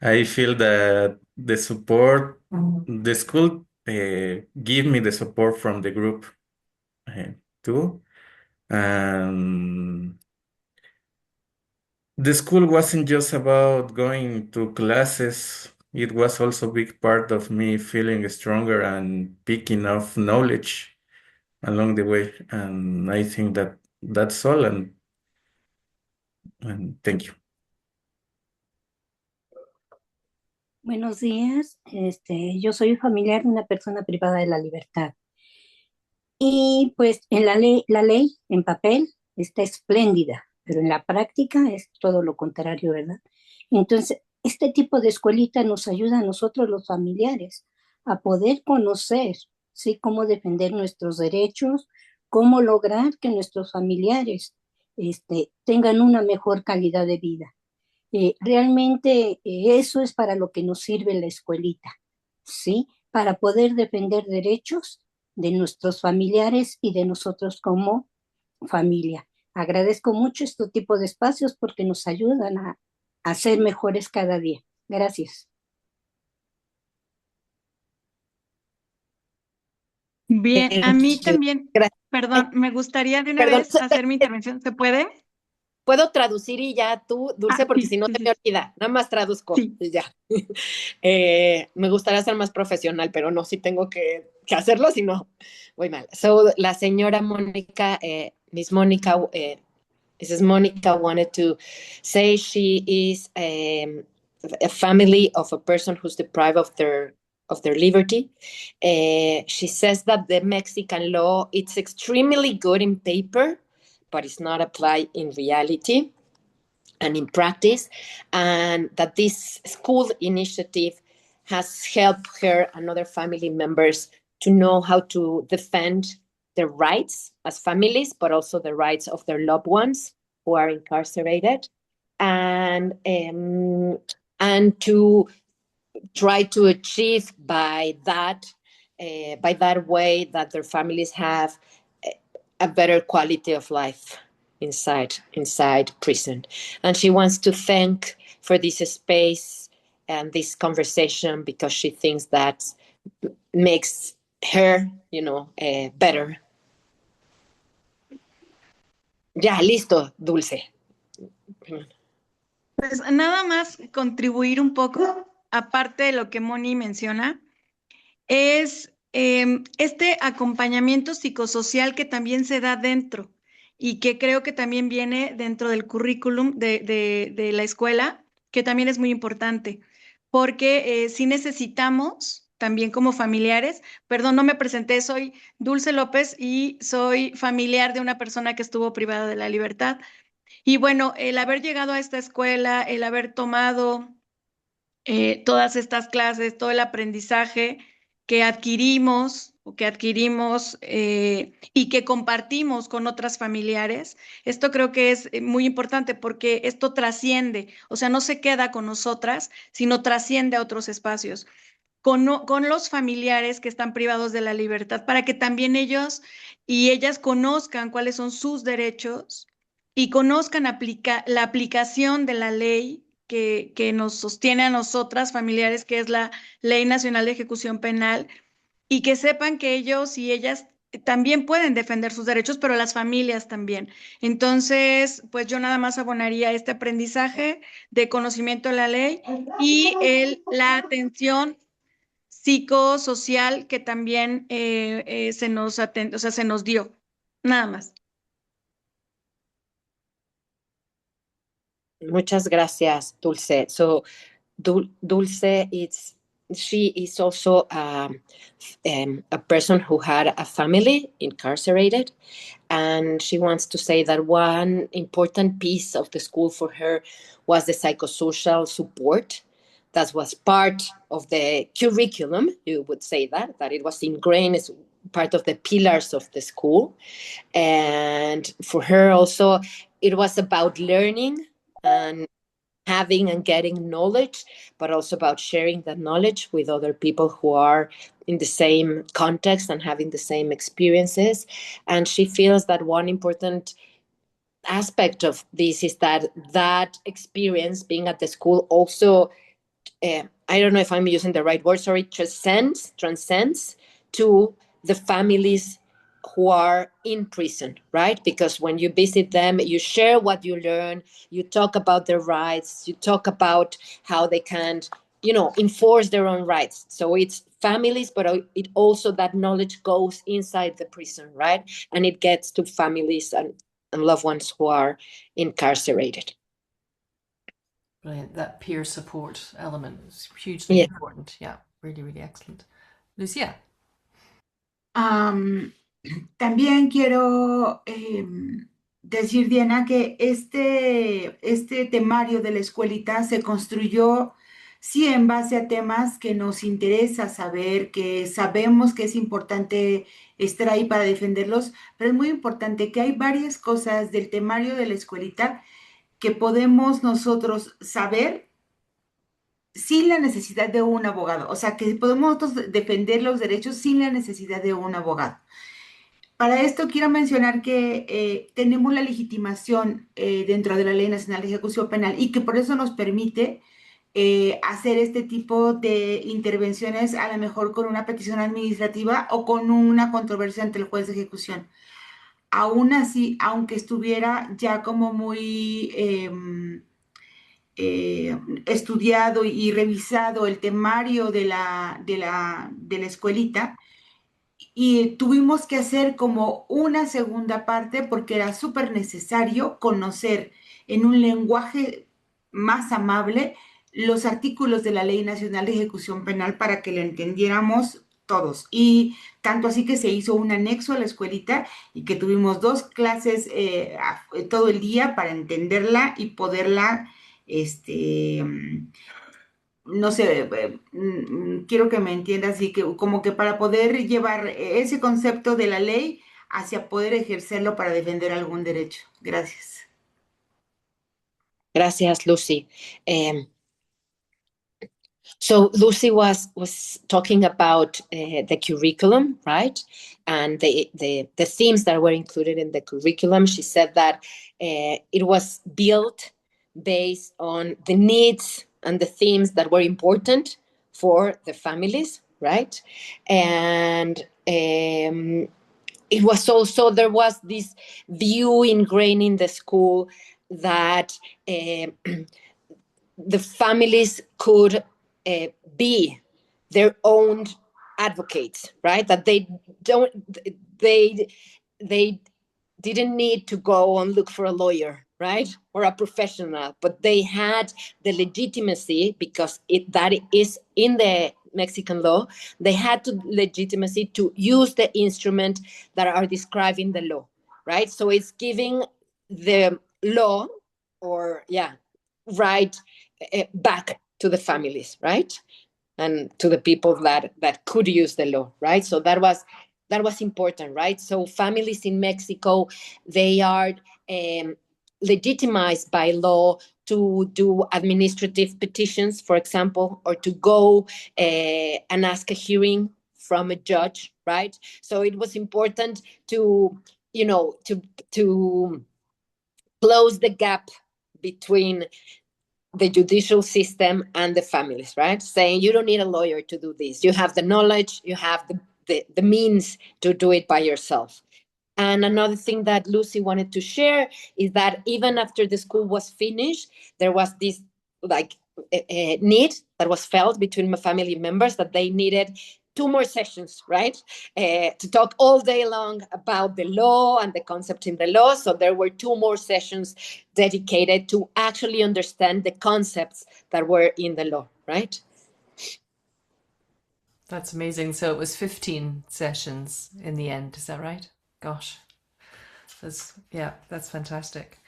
I feel that the support, the school give me the support from the group too. And the school wasn't just about going to classes. It was also a big part of me feeling stronger and picking up knowledge along the way. And I think that that's all. And thank you. Buenos días. Yo soy familiar de una persona privada de la libertad. Y pues en la ley en papel está espléndida, pero en la práctica es todo lo contrario, ¿verdad? Entonces, este tipo de escuelita nos ayuda a nosotros los familiares a poder conocer, ¿sí?, cómo defender nuestros derechos, cómo lograr que nuestros familiares tengan una mejor calidad de vida. Realmente eso es para lo que nos sirve la escuelita, ¿sí? Para poder defender derechos de nuestros familiares y de nosotros como familia. Agradezco mucho este tipo de espacios porque nos ayudan a ser mejores cada día. Gracias. Bien, a mí también, perdón, me gustaría de una vez hacer mi intervención. ¿Se puede? Puedo traducir y ya tú, Dulce, porque sí, si no se me olvida. Nada más traduzco y ya. Me gustaría ser más profesional, pero no, sí tengo que que hacerlo, si no, voy mal. So, la señora Mónica, Miss Mónica, Mrs. Monica wanted to say she is a family of a person who's deprived of their liberty. She says that the Mexican law it's extremely good in paper, but it's not applied in reality and in practice, and that this school initiative has helped her and other family members to know how to defend their rights as families, but also the rights of their loved ones who are incarcerated, and to try to achieve by that way that their families have a better quality of life inside prison. And she wants to thank for this space and this conversation because she thinks that makes her, better. Ya, listo, Dulce. Pues nada más contribuir un poco, aparte de lo que Moni menciona, es este acompañamiento psicosocial que también se da dentro y que creo que también viene dentro del currículum de la escuela, que también es muy importante, porque sí necesitamos también como familiares, perdón, no me presenté, soy Dulce López y soy familiar de una persona que estuvo privada de la libertad. Y bueno, el haber llegado a esta escuela, el haber tomado todas estas clases, todo el aprendizaje que adquirimos o que adquirimos y que compartimos con otras familiares, esto creo que es muy importante porque esto trasciende, o sea, no se queda con nosotras, sino trasciende a otros espacios. Con los familiares que están privados de la libertad, para que también ellos y ellas conozcan cuáles son sus derechos y conozcan la aplicación de la ley que nos sostiene a nosotras, familiares, que es la Ley Nacional de Ejecución Penal, y que sepan que ellos y ellas también pueden defender sus derechos, pero las familias también. Entonces, pues yo nada más abonaría este aprendizaje de conocimiento de la ley y la atención psicosocial que también se nos dio. Nada más. Muchas gracias, Dulce. So, Dulce, she is also a person who had a family incarcerated, and she wants to say that one important piece of the school for her was the psychosocial support. That was part of the curriculum, you would say that it was ingrained as part of the pillars of the school. And for her also, it was about learning and having and getting knowledge, but also about sharing that knowledge with other people who are in the same context and having the same experiences. And she feels that one important aspect of this is that experience being at the school also, I don't know if I'm using the right word, sorry, transcends to the families who are in prison, right? Because when you visit them, you share what you learn, you talk about their rights, you talk about how they can, enforce their own rights. So it's families, but it also that knowledge goes inside the prison, right? And it gets to families and loved ones who are incarcerated. Brilliant. That peer support element is hugely important. Yeah, really, really excellent. Lucia. También quiero decir, Diana, que este temario de la escuelita se construyó, sí, en base a temas que nos interesa saber, que sabemos que es importante estar ahí para defenderlos, pero es muy importante que hay varias cosas del temario de la escuelita que podemos nosotros saber sin la necesidad de un abogado. O sea, que podemos nosotros defender los derechos sin la necesidad de un abogado. Para esto quiero mencionar que tenemos la legitimación dentro de la Ley Nacional de Ejecución Penal y que por eso nos permite hacer este tipo de intervenciones, a lo mejor con una petición administrativa o con una controversia ante el juez de ejecución. Aún así, aunque estuviera ya como muy estudiado y revisado el temario de la escuelita, y tuvimos que hacer como una segunda parte porque era súper necesario conocer en un lenguaje más amable los artículos de la Ley Nacional de Ejecución Penal para que lo entendiéramos todos. Y tanto así que se hizo un anexo a la escuelita y que tuvimos 2 clases todo el día para entenderla y poderla, no sé, quiero que me entiendas, y que como que para poder llevar ese concepto de la ley hacia poder ejercerlo para defender algún derecho. Gracias. Gracias, Lucy. So Lucy was talking about the curriculum, right? And the themes that were included in the curriculum. She said that it was built based on the needs and the themes that were important for the families, right? And it was also, there was this view ingrained in the school that the families could be their own advocates, right? That they didn't need to go and look for a lawyer, right? Or a professional, but they had the legitimacy, because that is in the Mexican law, they had the legitimacy to use the instrument that are described in the law, right? So it's giving the law, or right, back to the families, right? And to the people that could use the law, right? So that was important, right? So families in Mexico, they are legitimized by law to do administrative petitions, for example, or to go and ask a hearing from a judge, right? So it was important to close the gap between the judicial system and the families, right? Saying you don't need a lawyer to do this. You have the knowledge, you have the means to do it by yourself. And another thing that Lucy wanted to share is that even after the school was finished, there was this need that was felt between my family members that they needed 2 more sessions, right? To talk all day long about the law and the concept in the law. So there were 2 more sessions dedicated to actually understand the concepts that were in the law, right? That's amazing. So it was 15 sessions in the end, is that right? Gosh, that's fantastic.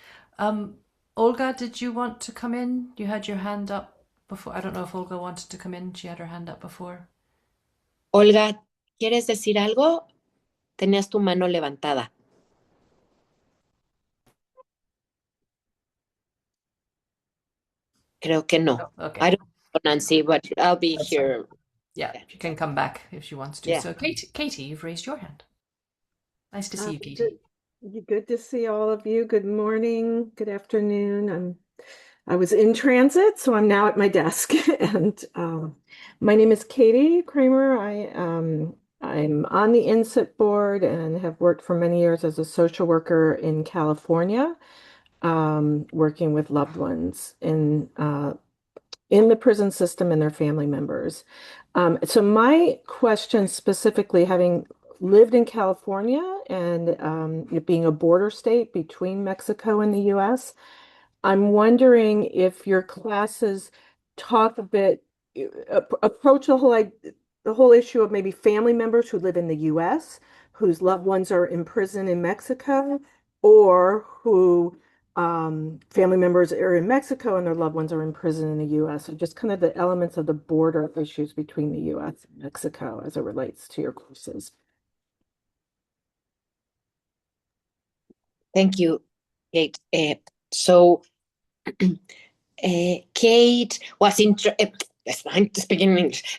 Olga, did you want to come in? You had your hand up before. I don't know if Olga wanted to come in. She had her hand up before. Olga, ¿quieres decir algo? Tenías tu mano levantada. Creo que no. Oh, okay. I don't know, Nancy, but I'll be That's here. fine. Yeah, you can come back if she wants to. Yeah. So Katie, you've raised your hand. Nice to see you, Katie. Good to see all of you. Good morning, good afternoon. I was in transit, so I'm now at my desk. And my name is Katie Kramer. I'm on the INCCIP board and have worked for many years as a social worker in California, working with loved ones in the prison system and their family members. So my question specifically, having lived in California and it being a border state between Mexico and the US, I'm wondering if your classes talk a bit, approach the whole issue of maybe family members who live in the US, whose loved ones are in prison in Mexico, or who family members are in Mexico and their loved ones are in prison in the US. So just kind of the elements of the border issues between the US and Mexico as it relates to your courses. Thank you, Kate. So Kate was speaking English.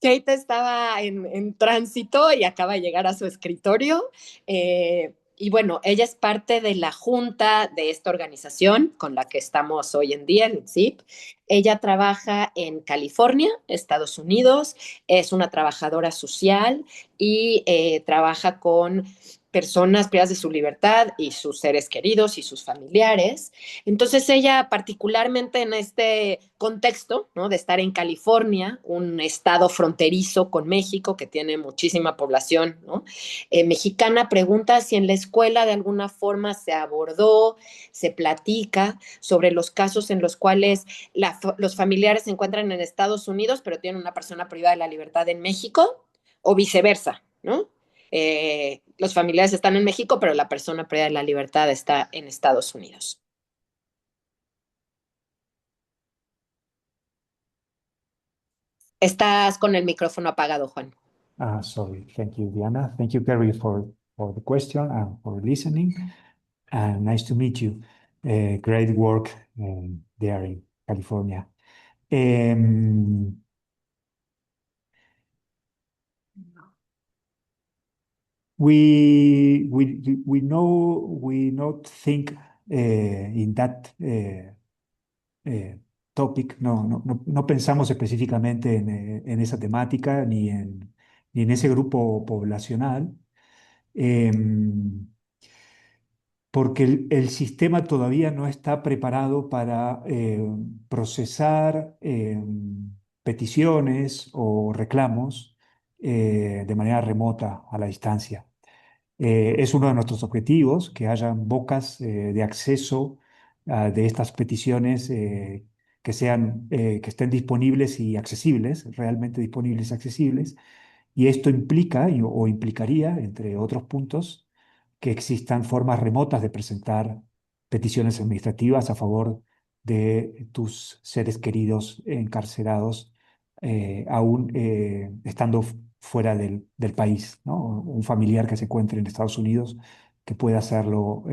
Kate estaba en tránsito y acaba de llegar a su escritorio. Y bueno, ella es parte de la junta de esta organización con la que estamos hoy en día, el INCCIP. Ella trabaja en California, Estados Unidos, es una trabajadora social y trabaja con personas privadas de su libertad y sus seres queridos y sus familiares. Entonces ella, particularmente en este contexto, ¿no?, de estar en California, un estado fronterizo con México que tiene muchísima población, ¿no?, mexicana, pregunta si en la escuela de alguna forma se abordó, se platica sobre los casos en los cuales los familiares se encuentran en Estados Unidos, pero tienen una persona privada de la libertad en México, o viceversa, ¿no? Los familiares están en México, pero la persona privada de la libertad está en Estados Unidos. Estás con el micrófono apagado, Juan. Sorry. Thank you, Diana. Thank you, Carrie, for the question and for listening. And nice to meet you. Great work there in California. We not think in that topic. No pensamos específicamente en esa temática ni en ese grupo poblacional, porque el sistema todavía no está preparado para procesar peticiones o reclamos de manera remota, a la distancia. Es uno de nuestros objetivos que hayan bocas de acceso de estas peticiones que estén disponibles y accesibles, realmente disponibles y accesibles. Y esto implica o implicaría, entre otros puntos, que existan formas remotas de presentar peticiones administrativas a favor de tus seres queridos encarcelados, aún estando fuera del país, ¿no? Un familiar que se encuentre en Estados Unidos que pueda hacerlo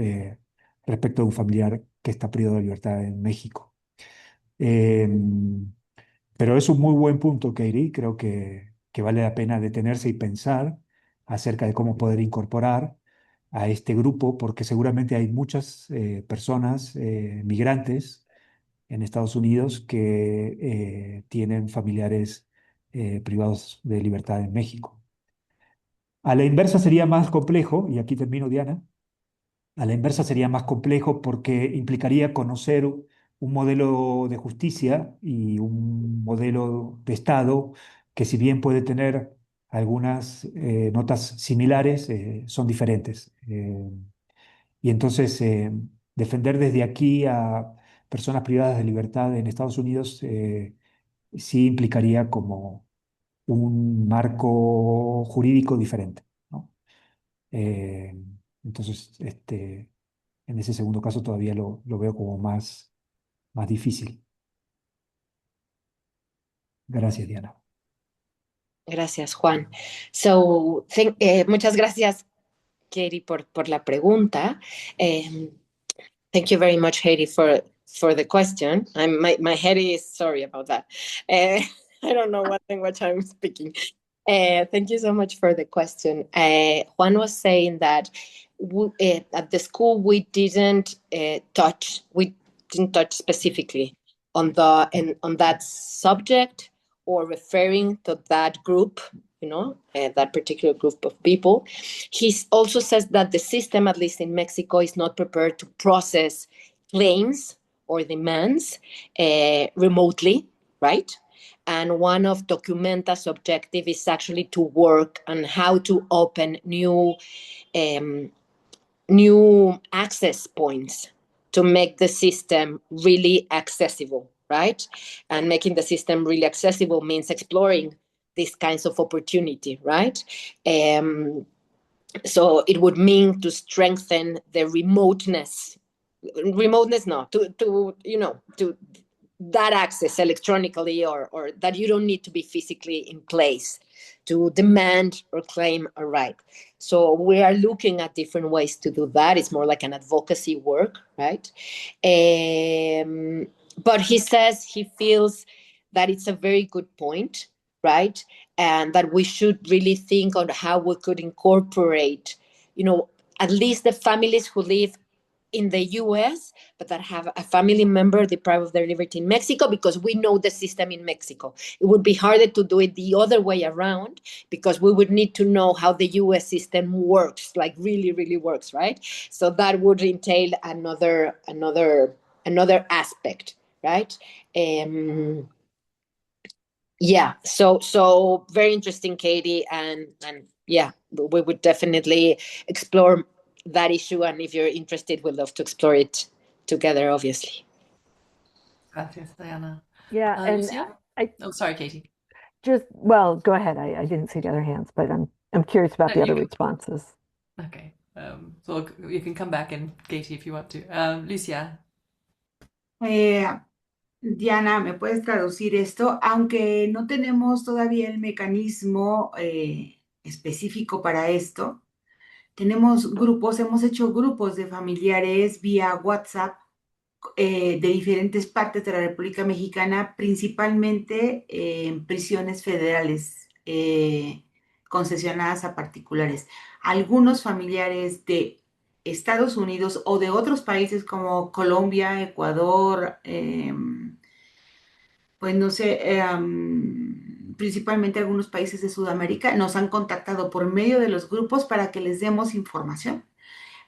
respecto de un familiar que está privado de libertad en México. Pero es un muy buen punto, Katie. Creo que vale la pena detenerse y pensar acerca de cómo poder incorporar a este grupo, porque seguramente hay muchas personas migrantes en Estados Unidos que tienen familiares privados de libertad en México. A la inversa sería más complejo, y aquí termino, Diana. A la inversa sería más complejo porque implicaría conocer un modelo de justicia y un modelo de Estado que, si bien puede tener algunas notas similares, son diferentes. Y entonces defender desde aquí a personas privadas de libertad en Estados Unidos sí implicaría como un marco jurídico diferente, ¿no? Eh, entonces, en ese segundo caso todavía lo veo como más difícil. Gracias, Diana. Gracias, Juan. Muchas gracias, Katie, por la pregunta. Thank you very much, Katie, for the question. My head is sorry about that. I don't know what language I'm speaking. Thank you so much for the question. Juan was saying that at the school we didn't touch specifically on that subject or referring to that group, that particular group of people. He also says that the system, at least in Mexico, is not prepared to process claims or demands remotely, right? And one of Documenta's objective is actually to work on how to open new access points to make the system really accessible, right? And making the system really accessible means exploring these kinds of opportunity, right? So it would mean to strengthen the to that access electronically or that you don't need to be physically in place to demand or claim a right. So we are looking at different ways to do that. It's more like an advocacy work, right? But he says he feels that it's a very good point, right? And that we should really think on how we could incorporate, at least the families who live in the US, but that have a family member deprived of their liberty in Mexico, because we know the system in Mexico. It would be harder to do it the other way around, because we would need to know how the US system works, like really, really works, right? So that would entail another aspect, right? Yeah, so very interesting, Katie, and yeah, we would definitely explore that issue, and if you're interested, we'd love to explore it together, obviously. Gracias, Diana. Yeah, and Lucia? Oh, sorry, Katie. well, go ahead. I didn't see the other hands, but I'm curious about the other responses. Okay, so you can come back in, Katie, if you want to. Lucia. Diana, ¿me puedes traducir esto? Aunque no tenemos todavía el mecanismo específico para esto, tenemos grupos, hemos hecho grupos de familiares vía WhatsApp de diferentes partes de la República Mexicana, principalmente en prisiones federales concesionadas a particulares. Algunos familiares de Estados Unidos o de otros países como Colombia, Ecuador, pues no sé, principalmente algunos países de Sudamérica, nos han contactado por medio de los grupos para que les demos información,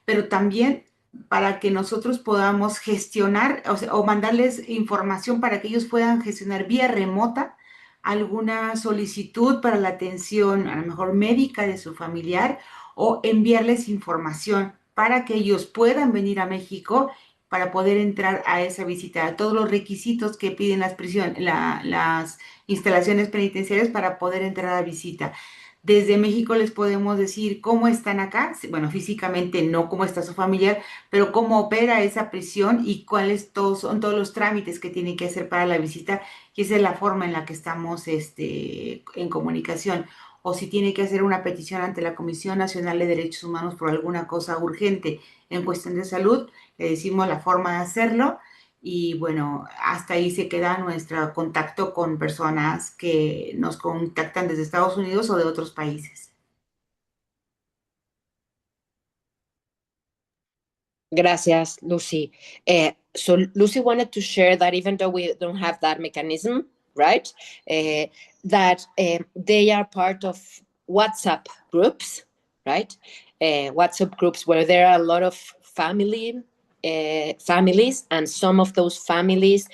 pero también para que nosotros podamos gestionar, o mandarles información para que ellos puedan gestionar vía remota alguna solicitud para la atención, a lo mejor médica de su familiar, o enviarles información para que ellos puedan venir a México para poder entrar a esa visita, todos los requisitos que piden las instalaciones penitenciarias para poder entrar a la visita. Desde México les podemos decir cómo están acá, bueno, físicamente no cómo está su familiar, pero cómo opera esa prisión y son todos los trámites que tienen que hacer para la visita, y esa es la forma en la que estamos en comunicación. O si tiene que hacer una petición ante la Comisión Nacional de Derechos Humanos por alguna cosa urgente en cuestión de salud, le decimos la forma de hacerlo. Y bueno, hasta ahí se queda nuestro contacto con personas que nos contactan desde Estados Unidos o de otros países. Gracias, Lucy. So Lucy wanted to share that even though we don't have that mechanism, right, that they are part of WhatsApp groups, right? WhatsApp groups where there are a lot of families, and some of those families,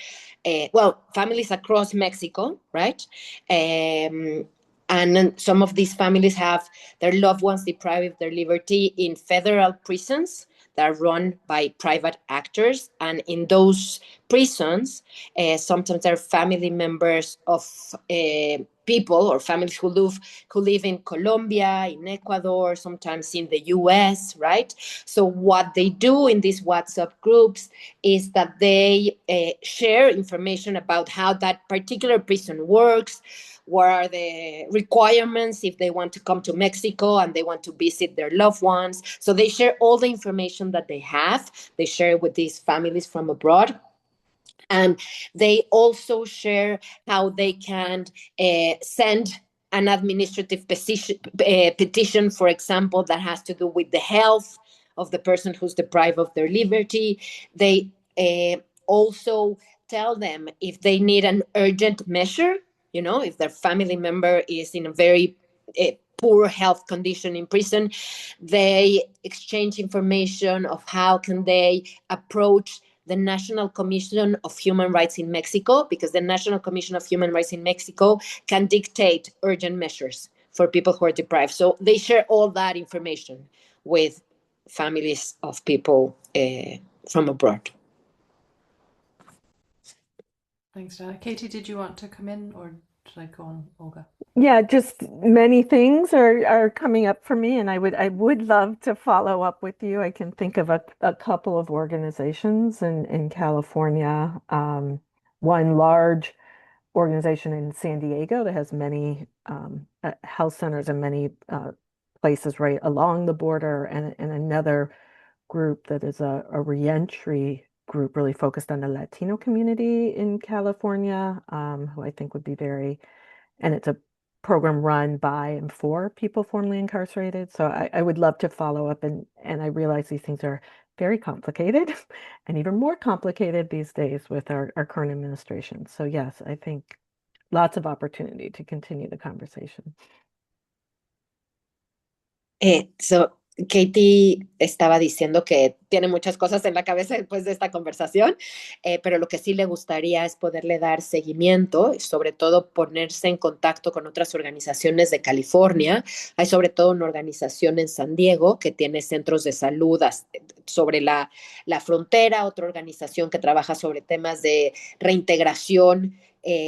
families across Mexico, right? And then some of these families have their loved ones deprived of their liberty in federal prisons that are run by private actors. And in those prisons, sometimes they're family members of people or families who live in Colombia, in Ecuador, sometimes in the US, right? So what they do in these WhatsApp groups is that they share information about how that particular prison works, what are the requirements if they want to come to Mexico and they want to visit their loved ones. So they share all the information that they have. They share it with these families from abroad. And they also share how they can send an administrative petition, for example, that has to do with the health of the person who's deprived of their liberty. They also tell them if they need an urgent measure, if their family member is in a very poor health condition in prison. They exchange information of how can they approach the National Commission of Human Rights in Mexico, because the National Commission of Human Rights in Mexico can dictate urgent measures for people who are deprived. So they share all that information with families of people from abroad. Thanks, Diana. Katie, did you want to come in, or should I go on, Olga? Yeah, just many things are coming up for me, and I would love to follow up with you. I can think of a couple of organizations in California. One large organization in San Diego that has many health centers and many places right along the border, and another group that is a reentry group really focused on the Latino community in California, who I think would be and it's a program run by and for people formerly incarcerated. So I would love to follow up, and I realize these things are very complicated and even more complicated these days with our current administration. So yes, I think lots of opportunity to continue the conversation. So Katie estaba diciendo que tiene muchas cosas en la cabeza después de esta conversación, pero lo que sí le gustaría es poderle dar seguimiento y sobre todo ponerse en contacto con otras organizaciones de California. Hay sobre todo una organización en San Diego que tiene centros de salud sobre la frontera, otra organización que trabaja sobre temas de reintegración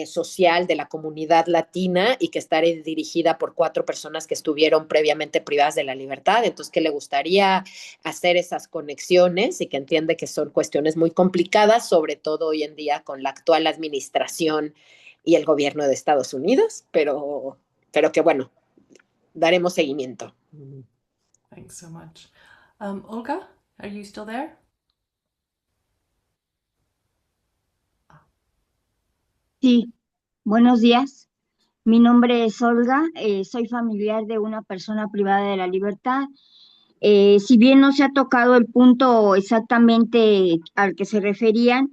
social de la comunidad latina y que está dirigida por 4 personas que estuvieron previamente privadas de la libertad. Entonces, que le gustaría hacer esas conexiones y que entiende que son cuestiones muy complicadas, sobre todo hoy en día con la actual administración y el gobierno de Estados Unidos, pero que bueno, daremos seguimiento. Thanks so much. Olga, are you still there? Sí, buenos días. Mi nombre es Olga, soy familiar de una persona privada de la libertad. Si bien no se ha tocado el punto exactamente al que se referían,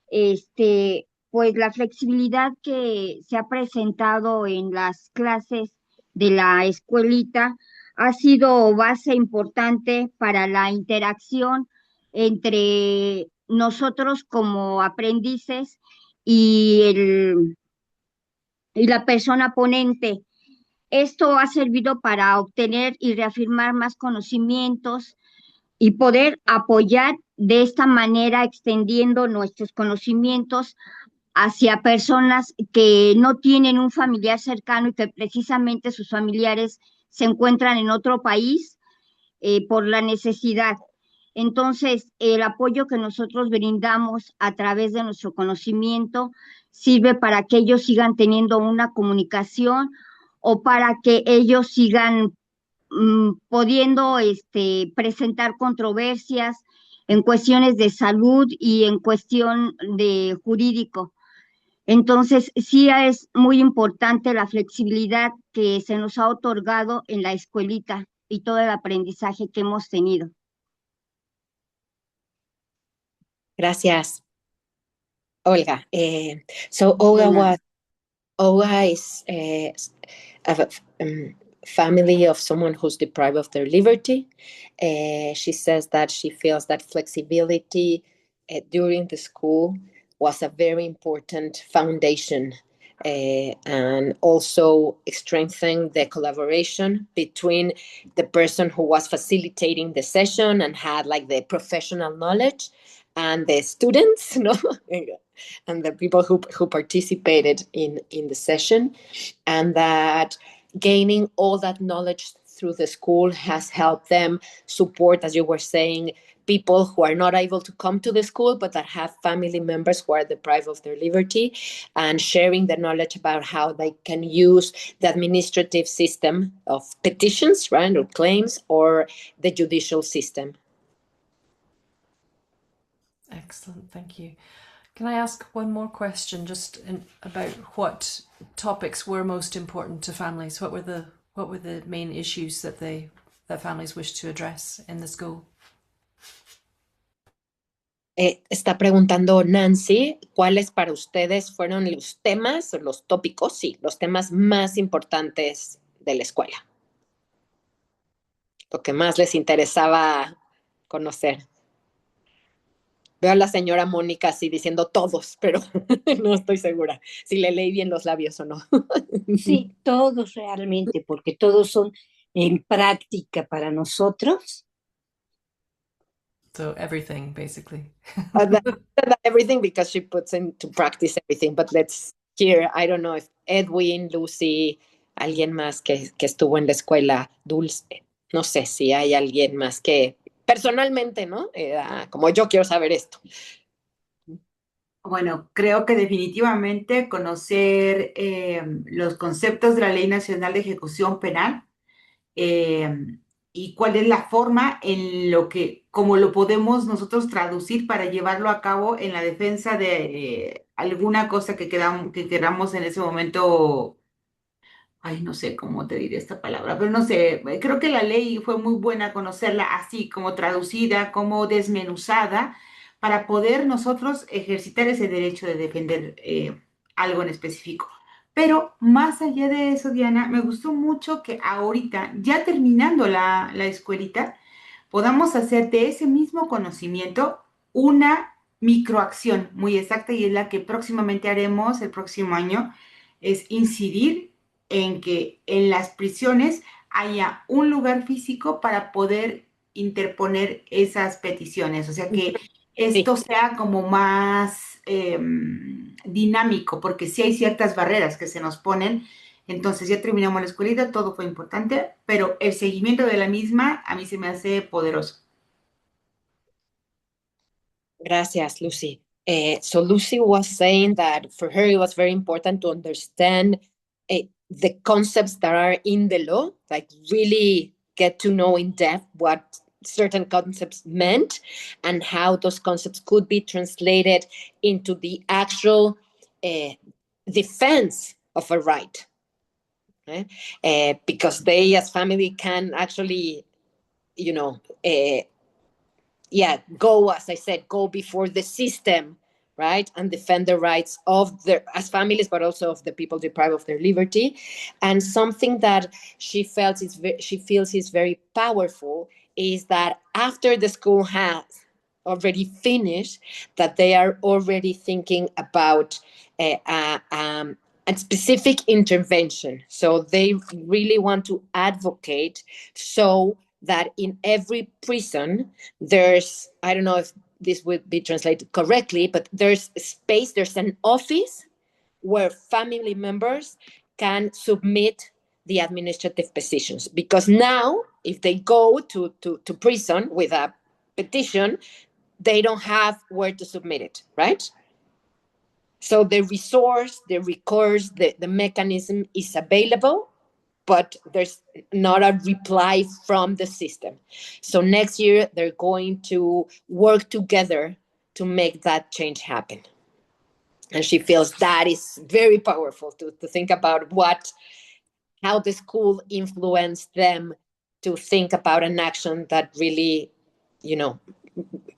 pues la flexibilidad que se ha presentado en las clases de la escuelita ha sido base importante para la interacción entre nosotros como aprendices y y la persona ponente. Esto ha servido para obtener y reafirmar más conocimientos y poder apoyar de esta manera, extendiendo nuestros conocimientos hacia personas que no tienen un familiar cercano y que precisamente sus familiares se encuentran en otro país por la necesidad. Entonces, el apoyo que nosotros brindamos a través de nuestro conocimiento sirve para que ellos sigan teniendo una comunicación o para que ellos sigan pudiendo presentar controversias en cuestiones de salud y en cuestión de jurídico. Entonces, sí es muy importante la flexibilidad que se nos ha otorgado en la escuelita y todo el aprendizaje que hemos tenido. Gracias, Olga. So Olga is a family of someone who's deprived of their liberty. She says that she feels that flexibility during the school was a very important foundation and also strengthened the collaboration between the person who was facilitating the session and had like the professional knowledge and the students, no? And the people who participated in the session, and that gaining all that knowledge through the school has helped them support, as you were saying, people who are not able to come to the school but that have family members who are deprived of their liberty, and sharing the knowledge about how they can use the administrative system of petitions, right, or claims, or the judicial system. Excellent, thank you. Can I ask one more question about what topics were most important to families? What were the main issues that families wished to address in the school? Está preguntando Nancy, ¿cuáles para ustedes fueron los temas o los tópicos? Sí, los temas más importantes de la escuela. Lo que más les interesaba conocer. Veo a la señora Mónica así diciendo todos, pero no estoy segura si le leí bien los labios o no. Sí, todos realmente, porque todos son en práctica para nosotros. So everything, basically. Everything, because she puts into practice everything. But let's hear, I don't know if Edwin, Lucy, alguien más que estuvo en la escuela, Dulce. No sé si hay alguien más que personalmente, ¿no? Como yo quiero saber esto. Bueno, creo que definitivamente conocer los conceptos de la Ley Nacional de Ejecución Penal y cuál es la forma cómo lo podemos nosotros traducir para llevarlo a cabo en la defensa de alguna cosa que queramos en ese momento ay, no sé cómo te diré esta palabra, pero no sé, creo que la ley fue muy buena conocerla así, como traducida, como desmenuzada, para poder nosotros ejercitar ese derecho de defender algo en específico. Pero más allá de eso, Diana, me gustó mucho que ahorita, ya terminando la escuelita, podamos hacer de ese mismo conocimiento una microacción muy exacta y es la que próximamente haremos el próximo año, es incidir en que en las prisiones haya un lugar físico para poder interponer esas peticiones, o sea que esto sea como más dinámico, porque sí hay ciertas barreras que se nos ponen. Entonces ya terminamos la escuelita, todo fue importante, pero el seguimiento de la misma a mí se me hace poderoso. Gracias, Lucy. So Lucy was saying that for her it was very important to understand the concepts that are in the law, like really get to know in depth what certain concepts meant and how those concepts could be translated into the actual defense of a right. Because they as family can actually, go, as I said, go before the system, right, and defend the rights of their as families, but also of the people deprived of their liberty. And something that she feels is very powerful is that after the school has already finished, that they are already thinking about a specific intervention. So they really want to advocate so that in every prison there's, I don't know if this would be translated correctly, but there's a space, there's an office where family members can submit the administrative petitions. Because now, if they go to prison with a petition, they don't have where to submit it, right? So the resource, the recourse, the mechanism is available, but there's not a reply from the system. So next year, they're going to work together to make that change happen. And she feels that is very powerful to think about how the school influenced them to think about an action that really,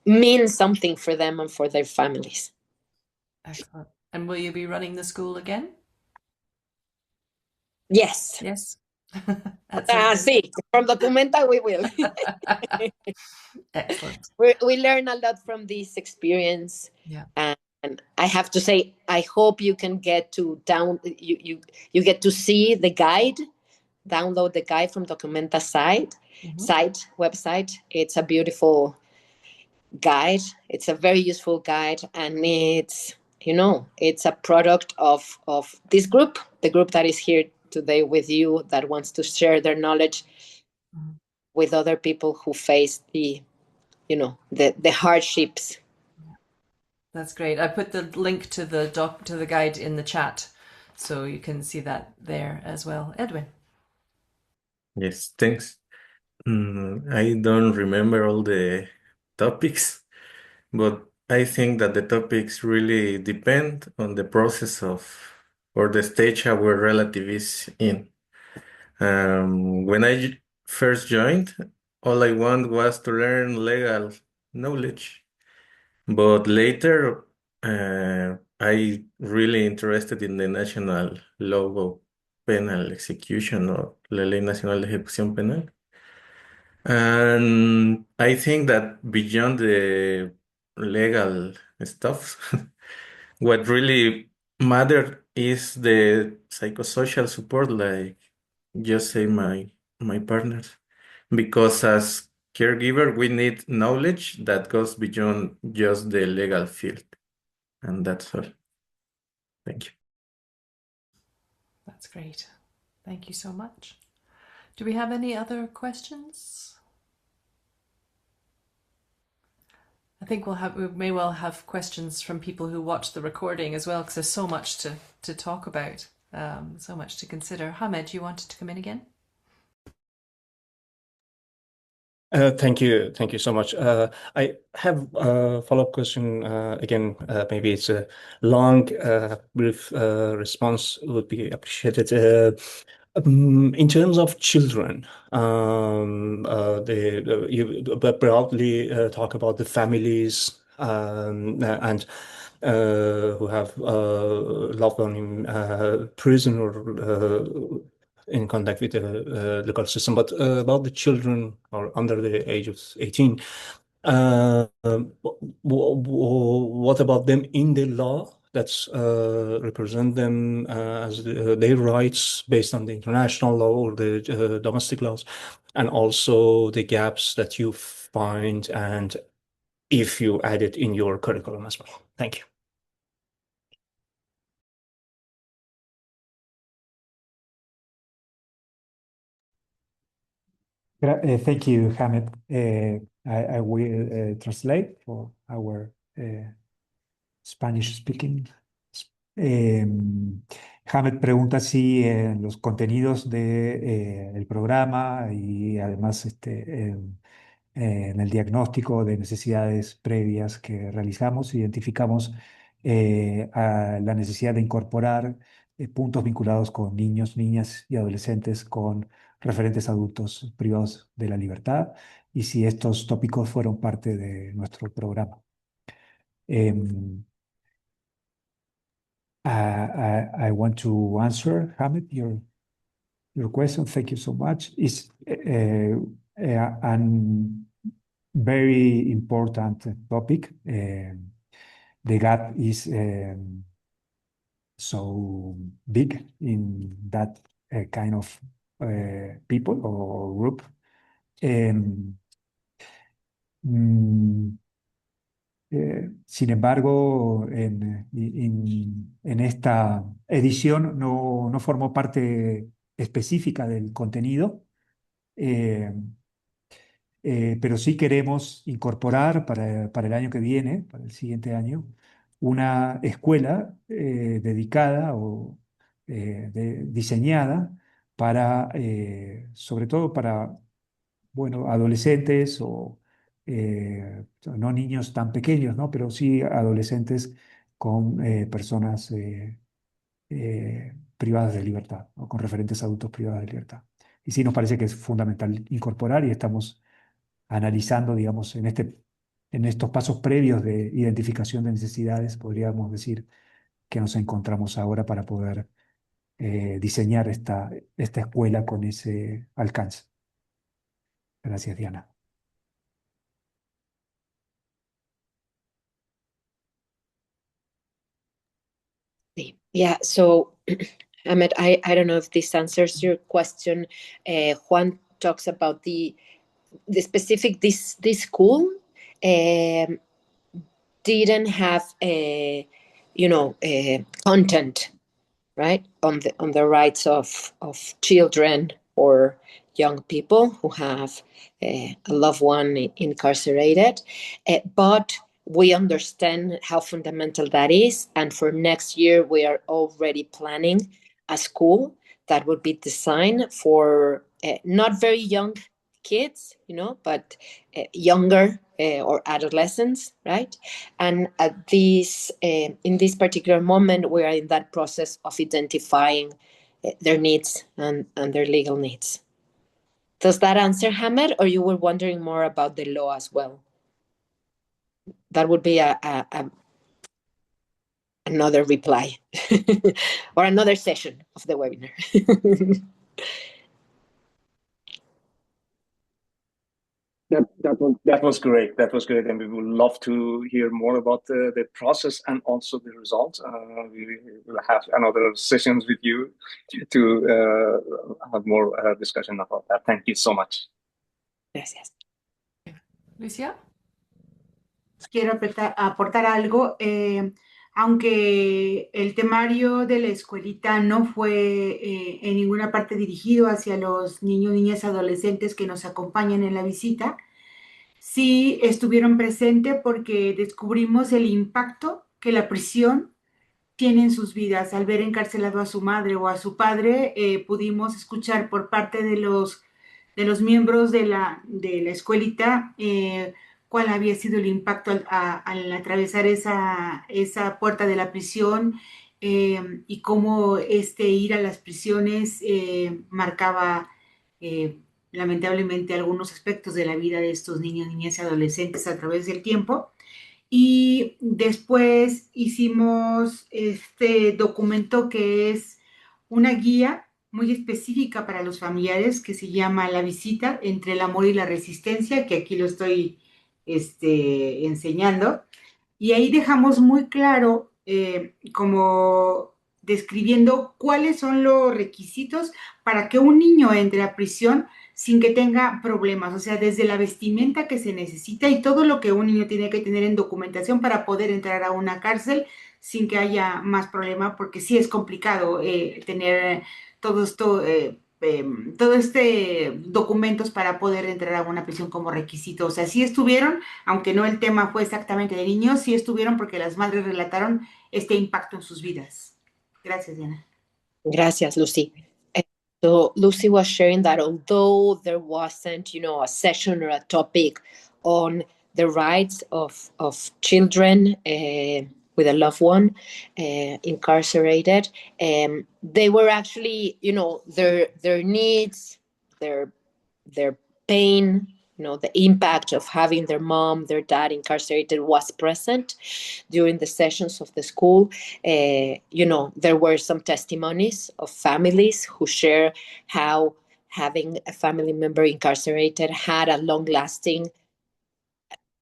means something for them and for their families. Excellent. And will you be running the school again? Yes. Yes. Sí, from Documenta we will. Excellent. We learn a lot from this experience. Yeah. And I have to say, I hope you can get to you get to see the guide, download the guide from Documenta website. It's a beautiful guide. It's a very useful guide, and it's a product of this group, the group that is here today with you, that wants to share their knowledge with other people who face the hardships. That's great. I put the link to the guide in the chat, so you can see that there as well. Edwin. Yes, thanks. I don't remember all the topics, but I think that the topics really depend on the process or the stage our relative is in. When I first joined, all I want was to learn legal knowledge. But later, I really interested in the national law of penal execution, or la Ley Nacional de Ejecución Penal. And I think that beyond the legal stuff, what really mattered is the psychosocial support, like just say my partners. Because as caregiver, we need knowledge that goes beyond just the legal field. And that's all. Thank you. That's great. Thank you so much. Do we have any other questions? I think we may well have questions from people who watch the recording as well, because there's so much to talk about, so much to consider. Hamed, you wanted to come in again? Thank you so much. I have a follow-up question. Again, maybe it's a long, brief response would be appreciated. In terms of children, you broadly talk about the families and who have loved one in prison or in contact with the legal system, but about the children or under the age of 18. What about them in the law that's represent them as their rights based on the international law or the domestic laws, and also the gaps that you find and if you add it in your curriculum as well? Thank you. Thank you, Hamed. I will translate for our Spanish speaking. Hamed pregunta si en los contenidos de, el programa y además en el diagnóstico de necesidades previas que realizamos, identificamos a la necesidad de incorporar puntos vinculados con niños, niñas y adolescentes con referentes adultos privados de la libertad y si estos tópicos fueron parte de nuestro programa. I want to answer, Hamed, your question. Thank you so much. It's an very important topic. The gap is so big in that kind of people or group. Sin embargo, en esta edición no formó parte específica del contenido, pero sí queremos incorporar para el año que viene, para el siguiente año, una escuela dedicada o diseñada para, sobre todo para, bueno, adolescentes o no niños tan pequeños, ¿no? Pero sí adolescentes con personas privadas de libertad, o con referentes adultos privadas de libertad. Y sí nos parece que es fundamental incorporar y estamos analizando, digamos, en estos pasos previos de identificación de necesidades, podríamos decir que nos encontramos ahora para poder diseñar esta escuela con ese alcance. Gracias, Diana. Yeah, so Ahmed, I don't know if this answers your question. Juan talks about the specific this school didn't have content, right, on the rights of children or young people who have a loved one incarcerated, but we understand how fundamental that is, and for next year we are already planning a school that would be designed for not very young kids, but younger or adolescents, right? And at this, in this particular moment, we are in that process of identifying their needs and their legal needs. Does that answer, Hamed, or you were wondering more about the law as well? That would be another reply or another session of the webinar. That was great. That was great, and we would love to hear more about the process and also the results. We will have another sessions with you to have more discussion about that. Thank you so much. Gracias. Lucia? Quiero aportar algo. Aunque el temario de la escuelita no fue en ninguna parte dirigido hacia los niños, niñas, adolescentes que nos acompañan en la visita, sí estuvieron presentes porque descubrimos el impacto que la prisión tiene en sus vidas. Al ver encarcelado a su madre o a su padre, pudimos escuchar por parte de los miembros de la escuelita cuál había sido el impacto al atravesar esa puerta de la prisión y cómo ir a las prisiones marcaba lamentablemente algunos aspectos de la vida de estos niños, niñas y adolescentes a través del tiempo. Y después hicimos este documento que es una guía muy específica para los familiares que se llama La visita entre el amor y la resistencia, que aquí lo estoy enseñando. Y ahí dejamos muy claro, como describiendo cuáles son los requisitos para que un niño entre a prisión sin que tenga problemas, o sea, desde la vestimenta que se necesita y todo lo que un niño tiene que tener en documentación para poder entrar a una cárcel sin que haya más problema, porque sí es complicado tener todo esto, documentos para poder entrar a una prisión como requisito. O sea, sí estuvieron, aunque no el tema fue exactamente de niños, sí estuvieron porque las madres relataron este impacto en sus vidas. Gracias, Diana. Gracias, Lucy. So Lucy was sharing that although there wasn't, a session or a topic on the rights of children with a loved one incarcerated, they were actually, their needs, their pain, the impact of having their mom, their dad incarcerated was present during the sessions of the school. There were some testimonies of families who share how having a family member incarcerated had a long-lasting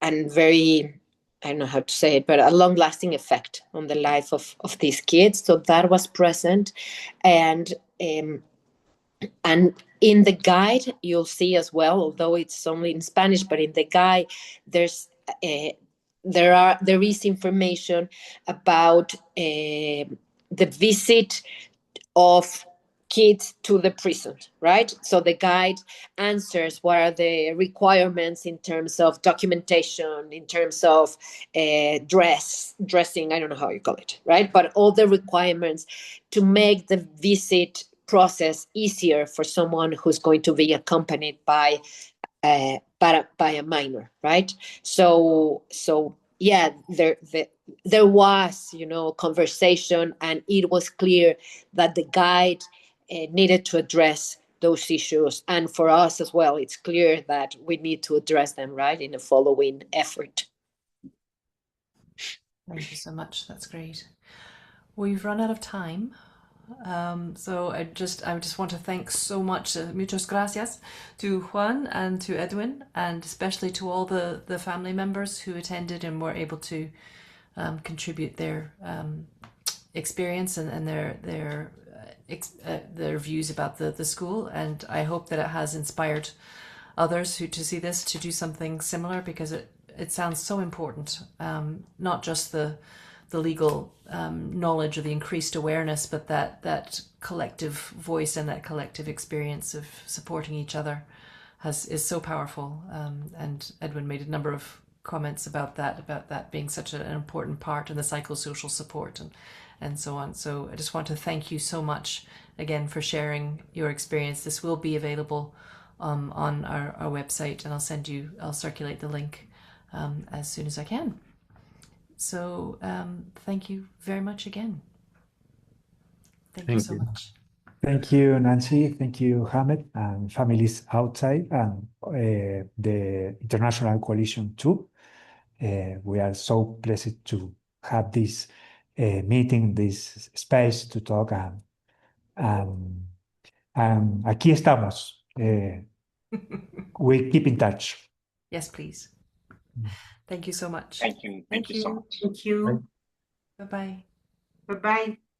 and very, I don't know how to say it, but a long-lasting effect on the life of these kids. So that was present. And in the guide, you'll see as well, although it's only in Spanish, but in the guide, there is information about the visit of kids to the prison, right? So the guide answers what are the requirements in terms of documentation, in terms of dressing, I don't know how you call it, right? But all the requirements to make the visit process easier for someone who's going to be accompanied by a minor, right? So yeah, there was, conversation, and it was clear that the guide needed to address those issues. And for us as well, it's clear that we need to address them, right, in the following effort. Thank you so much. That's great. We've run out of time. So I just want to thank so much, muchas gracias, to Juan and to Edwin, and especially to all the family members who attended and were able to contribute their experience and their views about the school. And I hope that it has inspired others to see this, to do something similar, because it sounds so important, not just the legal knowledge or the increased awareness, but that collective voice and that collective experience of supporting each other is so powerful. And Edwin made a number of comments about that being such an important part, and the psychosocial support and so on. So I just want to thank you so much again for sharing your experience. This will be available on our website, and I'll circulate the link as soon as I can. So thank you very much again. Thank you so much. Thank you, Nancy. Thank you, Hamed, and families outside, and the International Coalition too. We are so pleased to have this meeting, this space to talk, and aquí estamos. We keep in touch. Yes, please. Thank you so much. Thank you. Thank you so much. Thank you. Bye-bye. Bye-bye.